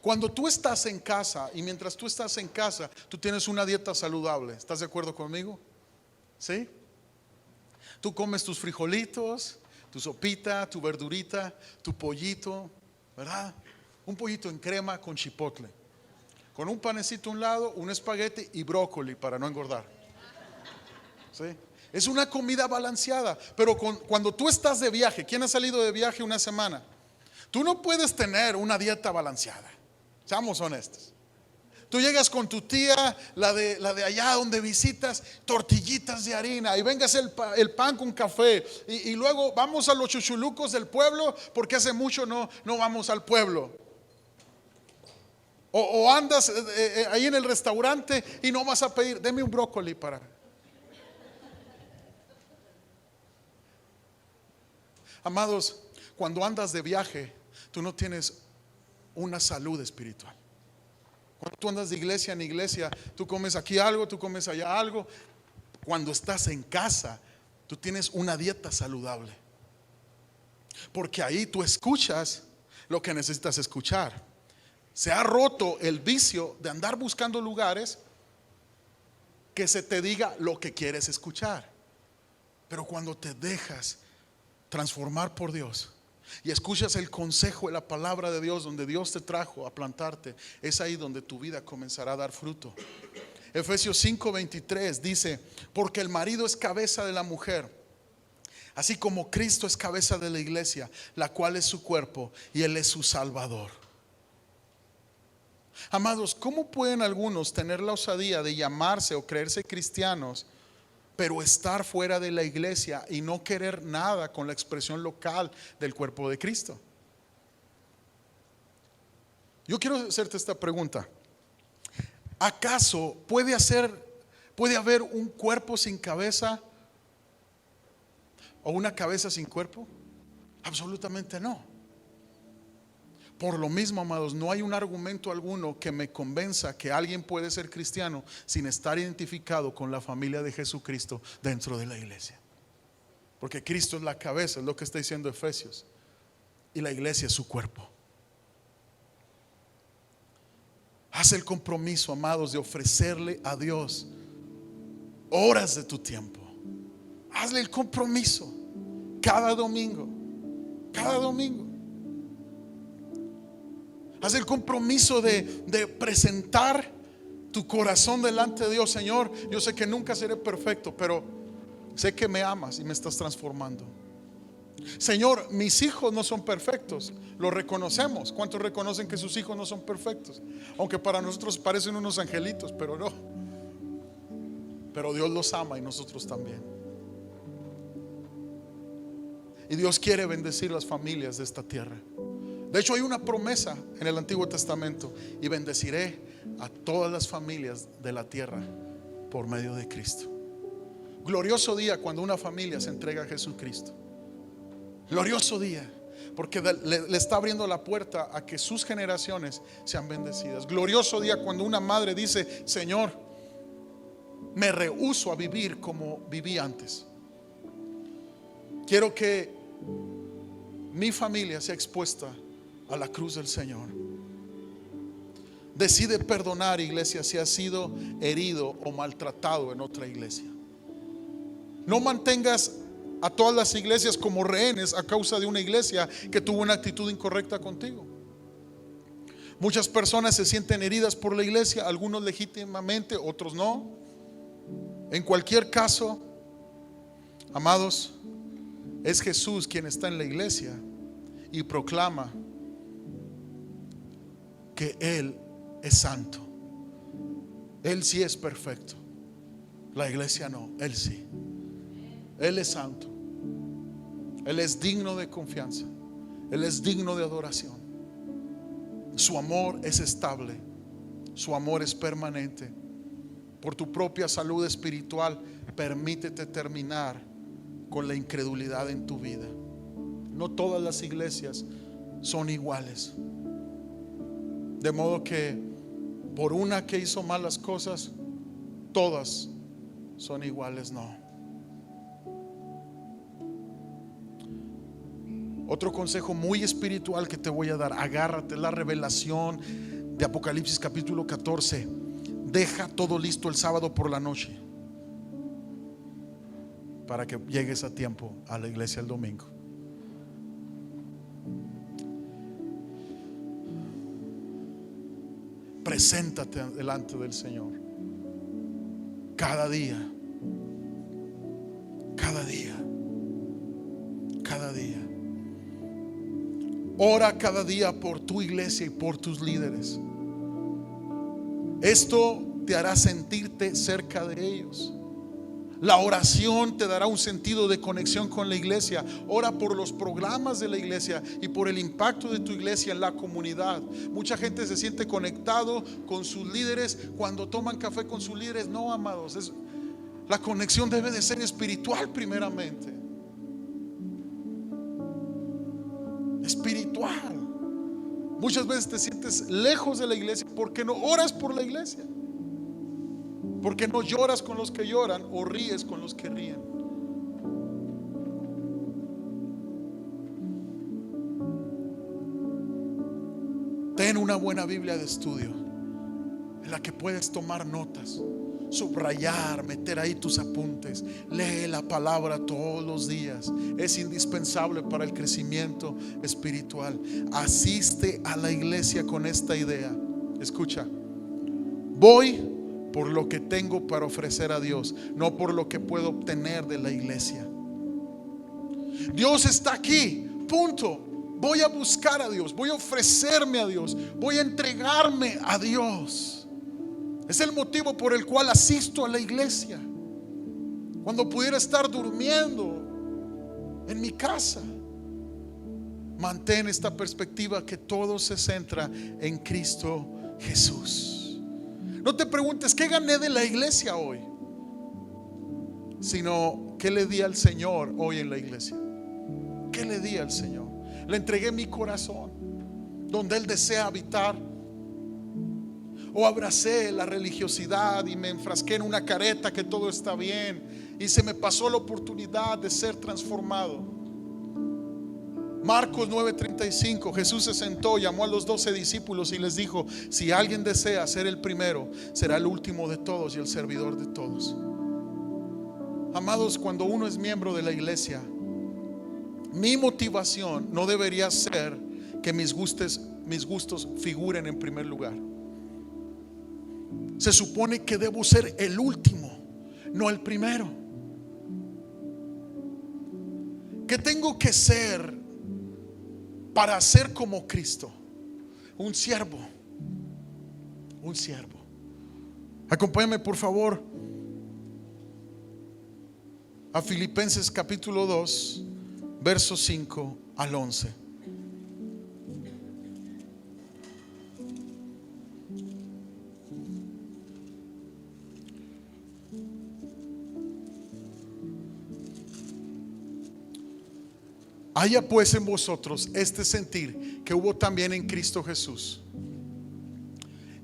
Speaker 1: Cuando tú estás en casa, y mientras tú estás en casa, tú tienes una dieta saludable. ¿Estás de acuerdo conmigo? ¿Sí? Tú comes tus frijolitos, tu sopita, tu verdurita, tu pollito, ¿verdad? Un pollito en crema con chipotle, con un panecito a un lado, un espagueti y brócoli para no engordar. ¿Sí? Es una comida balanceada. Pero cuando tú estás de viaje, ¿quién ha salido de viaje una semana? Tú no puedes tener una dieta balanceada. Seamos honestos. Tú llegas con tu tía, la de allá donde visitas, tortillitas de harina, y vengas el pan con café, y luego vamos a los chuchulucos del pueblo, porque hace mucho no vamos al pueblo. O andas ahí en el restaurante y no vas a pedir, deme un brócoli para. Amados, cuando andas de viaje, tú no tienes una salud espiritual. Cuando tú andas de iglesia en iglesia, tú comes aquí algo, tú comes allá algo. Cuando estás en casa, tú tienes una dieta saludable, porque ahí tú escuchas lo que necesitas escuchar. Se ha roto el vicio de andar buscando lugares que se te diga lo que quieres escuchar. Pero cuando te dejas transformar por Dios y escuchas el consejo de la palabra de Dios, donde Dios te trajo a plantarte, es ahí donde tu vida comenzará a dar fruto. Efesios 5:23 dice, porque el marido es cabeza de la mujer, así como Cristo es cabeza de la iglesia, la cual es su cuerpo y Él es su Salvador. Amados, ¿cómo pueden algunos tener la osadía de llamarse o creerse cristianos, pero estar fuera de la iglesia y no querer nada con la expresión local del cuerpo de Cristo? Yo quiero hacerte esta pregunta. ¿Acaso puede haber un cuerpo sin cabeza o una cabeza sin cuerpo? Absolutamente no. Por lo mismo, amados, no hay un argumento alguno que me convenza que alguien puede ser cristiano sin estar identificado con la familia de Jesucristo dentro de la iglesia. Porque Cristo es la cabeza, es lo que está diciendo Efesios, y la iglesia es su cuerpo. Haz el compromiso, amados, de ofrecerle a Dios horas de tu tiempo. Hazle el compromiso cada domingo. Cada domingo. Haz el compromiso de presentar tu corazón delante de Dios. Señor, yo sé que nunca seré perfecto, pero sé que me amas y me estás transformando. Señor, mis hijos no son perfectos, lo reconocemos. ¿Cuántos reconocen que sus hijos no son perfectos? Aunque para nosotros parecen unos angelitos, pero no. Pero Dios los ama y nosotros también. Y Dios quiere bendecir las familias de esta tierra. De hecho, hay una promesa en el Antiguo Testamento: y bendeciré a todas las familias de la tierra por medio de Cristo. Glorioso día cuando una familia se entrega a Jesucristo. Glorioso día, porque le está abriendo la puerta a que sus generaciones sean bendecidas. Glorioso día cuando una madre dice: Señor, me rehúso a vivir como viví antes. Quiero que mi familia sea expuesta a la cruz del Señor. Decide perdonar, iglesia, si has sido herido o maltratado en otra iglesia. No mantengas a todas las iglesias como rehenes a causa de una iglesia que tuvo una actitud incorrecta contigo. Muchas personas se sienten heridas por la iglesia, algunos legítimamente, otros no. En cualquier caso, amados, es Jesús quien está en la iglesia y proclama que Él es santo. Él sí es perfecto, la iglesia no, Él sí. Él es santo, Él es digno de confianza, Él es digno de adoración. Su amor es estable, su amor es permanente. Por tu propia salud espiritual, permítete terminar con la incredulidad en tu vida. No todas las iglesias son iguales, de modo que por una que hizo malas cosas, todas son iguales. No. Otro consejo muy espiritual que te voy a dar: agárrate la revelación de Apocalipsis capítulo 14. Deja todo listo el sábado por la noche para que llegues a tiempo a la iglesia el domingo. Preséntate delante del Señor cada día, cada día, cada día. Ora cada día por tu iglesia y por tus líderes. Esto te hará sentirte cerca de ellos. La oración te dará un sentido de conexión con la iglesia. Ora por los programas de la iglesia y por el impacto de tu iglesia en la comunidad. Mucha gente se siente conectado con sus líderes cuando toman café con sus líderes. No, amados, la conexión debe de ser espiritual primeramente. Espiritual. Muchas veces te sientes lejos de la iglesia porque no oras por la iglesia, porque no lloras con los que lloran o ríes con los que ríen. Ten una buena Biblia de estudio en la que puedes tomar notas, subrayar, meter ahí tus apuntes. Lee la palabra todos los días. Es indispensable para el crecimiento espiritual. Asiste a la iglesia con esta idea. Escucha: voy por lo que tengo para ofrecer a Dios, no por lo que puedo obtener de la iglesia. Dios está aquí, punto. Voy a buscar a Dios, voy a ofrecerme a Dios, voy a entregarme a Dios. Es el motivo por el cual asisto a la iglesia cuando pudiera estar durmiendo en mi casa. Mantén esta perspectiva que todo se centra en Cristo Jesús. No te preguntes qué gané de la iglesia hoy, sino qué le di al Señor hoy en la iglesia. ¿Qué le di al Señor? Le entregué mi corazón donde Él desea habitar, o abracé la religiosidad y me enfrasqué en una careta que todo está bien y se me pasó la oportunidad de ser transformado. Marcos 9:35, Jesús se sentó, llamó a los 12 discípulos y les dijo: si alguien desea ser el primero, será el último de todos y el servidor de todos. Amados, cuando uno es miembro de la iglesia, mi motivación no debería ser que mis gustos figuren en primer lugar. Se supone que debo ser el último, no el primero. ¿Qué tengo que ser para ser como Cristo? Un siervo. Un siervo. Acompáñame por favor a Filipenses capítulo 2, versos 5 al 11. Haya pues en vosotros este sentir que hubo también en Cristo Jesús,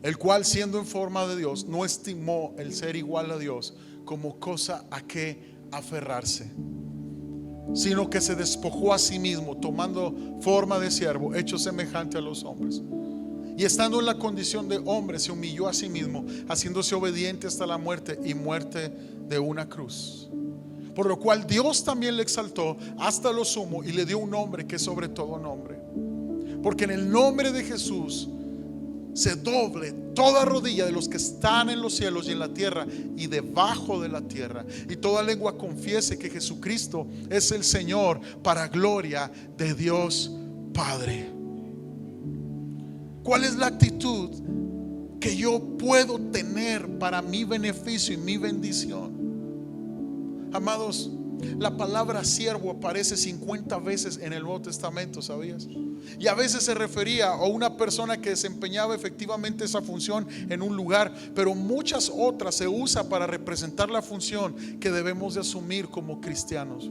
Speaker 1: el cual, siendo en forma de Dios, no estimó el ser igual a Dios como cosa a que aferrarse, sino que se despojó a sí mismo, tomando forma de siervo, hecho semejante a los hombres. Y estando en la condición de hombre, se humilló a sí mismo, haciéndose obediente hasta la muerte, y muerte de una cruz. Por lo cual Dios también le exaltó hasta lo sumo y le dio un nombre que es sobre todo nombre, porque en el nombre de Jesús se doble toda rodilla de los que están en los cielos y en la tierra y debajo de la tierra, y toda lengua confiese que Jesucristo es el Señor, para gloria de Dios Padre. ¿Cuál es la actitud que yo puedo tener para mi beneficio y mi bendición? Amados, la palabra siervo aparece 50 veces en el Nuevo Testamento, ¿sabías? Y a veces se refería a una persona que desempeñaba efectivamente esa función en un lugar, pero muchas otras se usa para representar la función que debemos de asumir como cristianos.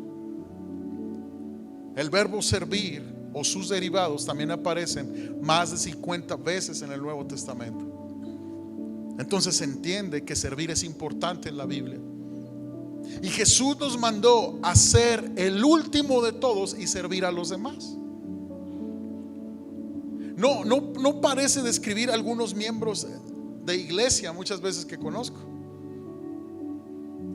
Speaker 1: El verbo servir o sus derivados también aparecen más de 50 veces en el Nuevo Testamento. Entonces se entiende que servir es importante en la Biblia. Y Jesús nos mandó a ser el último de todos y servir a los demás. No parece describir a algunos miembros de iglesia muchas veces que conozco,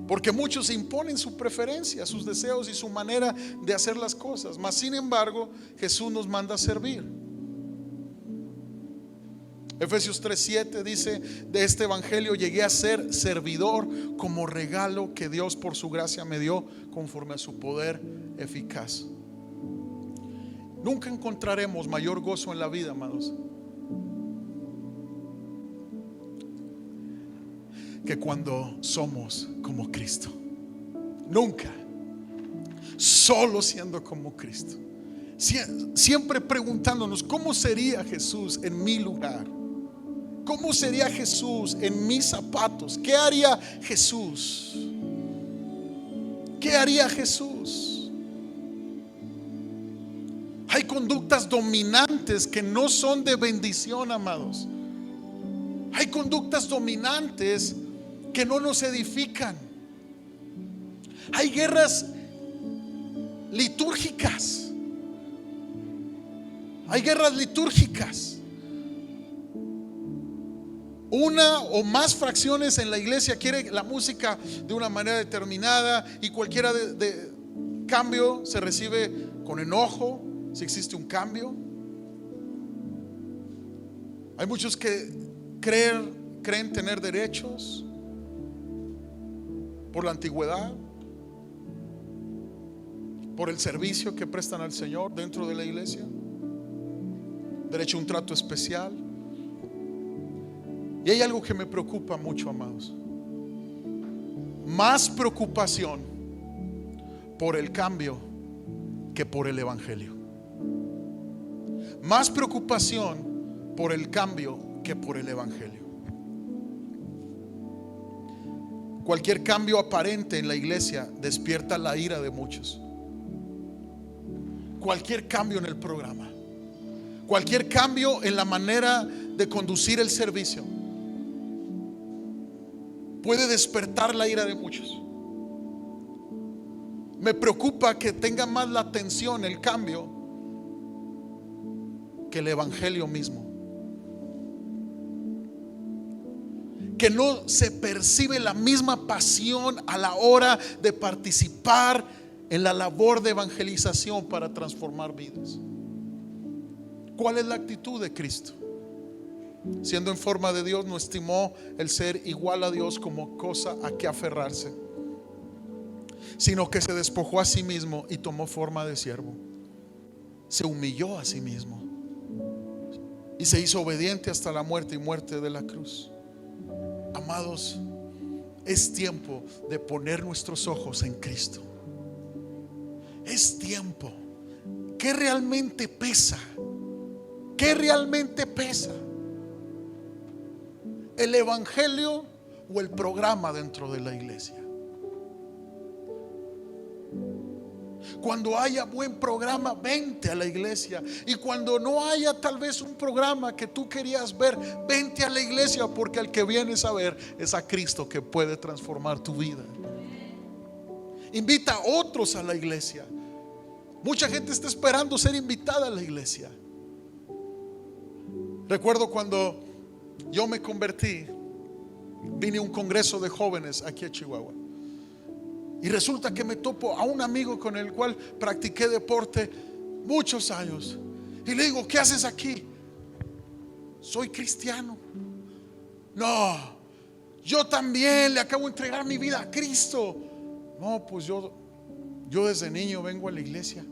Speaker 1: porque muchos imponen su preferencia, sus deseos y su manera de hacer las cosas. Mas sin embargo, Jesús nos manda a servir. Efesios 3:7 dice: de este evangelio llegué a ser servidor como regalo que Dios por su gracia me dio conforme a su poder eficaz. Nunca encontraremos mayor gozo en la vida, amados, que cuando somos como Cristo. Nunca. Solo siendo como Cristo. Siempre preguntándonos: ¿cómo sería Jesús en mi lugar? ¿Cómo sería Jesús en mis zapatos? ¿Qué haría Jesús? ¿Qué haría Jesús? Hay conductas dominantes que no son de bendición, amados. Hay conductas dominantes que no nos edifican. Hay guerras litúrgicas. Hay guerras litúrgicas. Una o más fracciones en la iglesia quiere la música de una manera determinada, y cualquiera de cambio se recibe con enojo si existe un cambio. Hay muchos que creen tener derechos por la antigüedad, por el servicio que prestan al Señor dentro de la iglesia, derecho a un trato especial. Y hay algo que me preocupa mucho, amados: más preocupación por el cambio que por el evangelio. Más preocupación por el cambio que por el evangelio. Cualquier cambio aparente en la iglesia despierta la ira de muchos. Cualquier cambio en el programa, cualquier cambio en la manera de conducir el servicio puede despertar la ira de muchos. Me preocupa que tenga más la atención el cambio que el evangelio mismo. Que no se percibe la misma pasión a la hora de participar en la labor de evangelización para transformar vidas. ¿Cuál es la actitud de Cristo? Siendo en forma de Dios, no estimó el ser igual a Dios como cosa a que aferrarse, sino que se despojó a sí mismo y tomó forma de siervo. Se humilló a sí mismo y se hizo obediente hasta la muerte y muerte de la cruz. Amados, es tiempo de poner nuestros ojos en Cristo. Es tiempo. ¿Qué realmente pesa? ¿Qué realmente pesa? ¿El evangelio o el programa dentro de la iglesia? Cuando haya buen programa, vente a la iglesia. Y cuando no haya tal vez un programa que tú querías ver, vente a la iglesia, porque al que vienes a ver es a Cristo, que puede transformar tu vida. Invita a otros a la iglesia. Mucha gente está esperando ser invitada a la iglesia. Recuerdo cuando yo me convertí, vine a un congreso de jóvenes aquí a Chihuahua. Y resulta que me topo a un amigo con el cual practiqué deporte muchos años. Y le digo, ¿qué haces aquí? Soy cristiano. No, yo también le acabo de entregar mi vida a Cristo. No, pues yo desde niño vengo a la iglesia.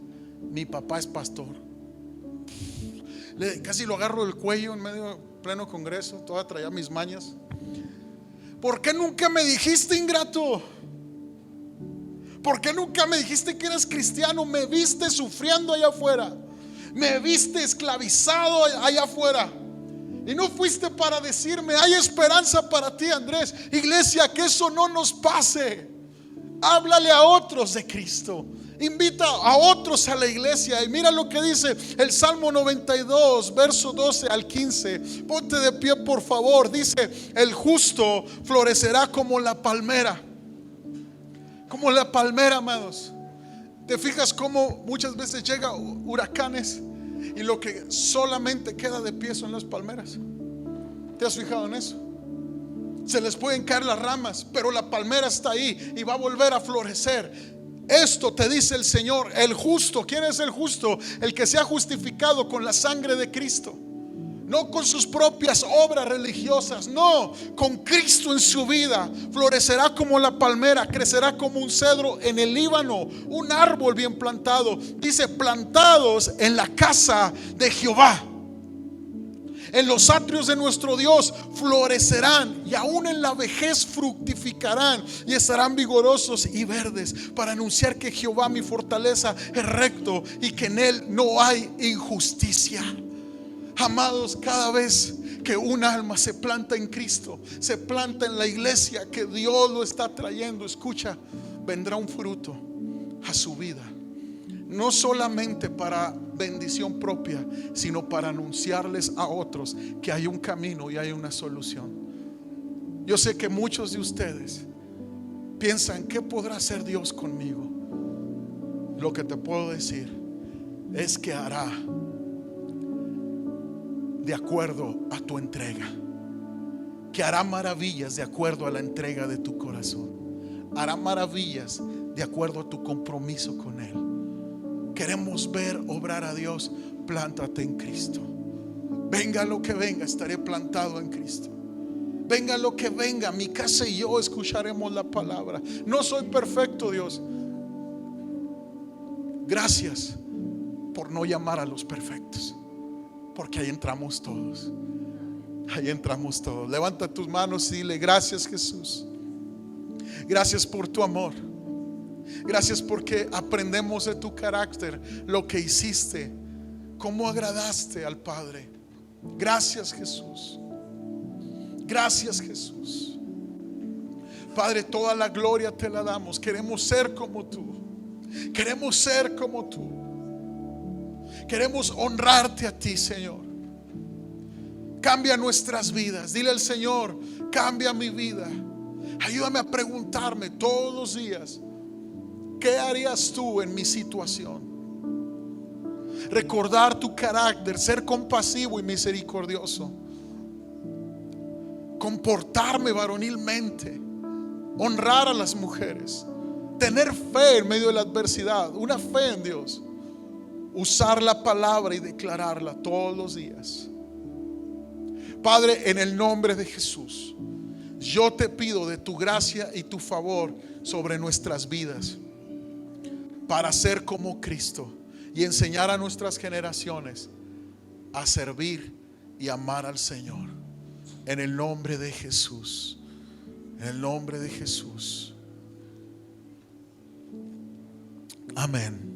Speaker 1: Mi papá es pastor. Casi lo agarro del cuello en medio pleno congreso. Todavía traía mis mañas. ¿Por qué nunca me dijiste, ingrato? ¿Por qué nunca me dijiste que eras cristiano? Me viste sufriendo allá afuera, me viste esclavizado allá afuera, y no fuiste para decirme, hay esperanza para ti, Andrés. Iglesia, que eso no nos pase. Háblale a otros de Cristo. Invita a otros a la iglesia. Y mira lo que dice el Salmo 92, verso 12 al 15. Ponte de pie, por favor. Dice: el justo florecerá como la palmera. Como la palmera, amados. ¿Te fijas cómo muchas veces llegan huracanes y lo que solamente queda de pie son las palmeras? ¿Te has fijado en eso? Se les pueden caer las ramas, pero la palmera está ahí y va a volver a florecer. Esto te dice el Señor, el justo. ¿Quién es el justo? El que se ha justificado con la sangre de Cristo. No con sus propias obras religiosas, no, con Cristo en su vida. Florecerá como la palmera, crecerá como un cedro en el Líbano, un árbol bien plantado. Dice: plantados en la casa de Jehová. En los atrios de nuestro Dios florecerán, y aún en la vejez fructificarán y estarán vigorosos y verdes, para anunciar que Jehová, mi fortaleza, es recto y que en él no hay injusticia. Amados, cada vez que un alma se planta en Cristo, se planta en la iglesia que Dios lo está trayendo, escucha, vendrá un fruto a su vida. No solamente para bendición propia, sino para anunciarles a otros que hay un camino y hay una solución. Yo sé que muchos de ustedes piensan: ¿qué podrá hacer Dios conmigo? Lo que te puedo decir es que hará de acuerdo a tu entrega, que hará maravillas de acuerdo a la entrega de tu corazón, hará maravillas de acuerdo a tu compromiso con Él. Queremos ver obrar a Dios. Plántate en Cristo. Venga lo que venga, estaré plantado en Cristo. Venga lo que venga, mi casa y yo escucharemos la palabra. No soy perfecto, Dios. Gracias por no llamar a los perfectos, porque ahí entramos todos. Ahí entramos todos. Levanta tus manos y dile: gracias, Jesús. Gracias por tu amor. Gracias porque aprendemos de tu carácter, lo que hiciste, cómo agradaste al Padre. Gracias, Jesús. Gracias, Jesús. Padre, toda la gloria te la damos. Queremos ser como tú. Queremos ser como tú. Queremos honrarte a ti, Señor. Cambia nuestras vidas. Dile al Señor: cambia mi vida. Ayúdame a preguntarme todos los días: ¿qué harías tú en mi situación? Recordar tu carácter, ser compasivo y misericordioso, comportarme varonilmente, honrar a las mujeres, tener fe en medio de la adversidad, una fe en Dios, usar la palabra y declararla todos los días. Padre, en el nombre de Jesús, yo te pido de tu gracia y tu favor sobre nuestras vidas, para ser como Cristo y enseñar a nuestras generaciones a servir y amar al Señor. En el nombre de Jesús. En el nombre de Jesús. Amén.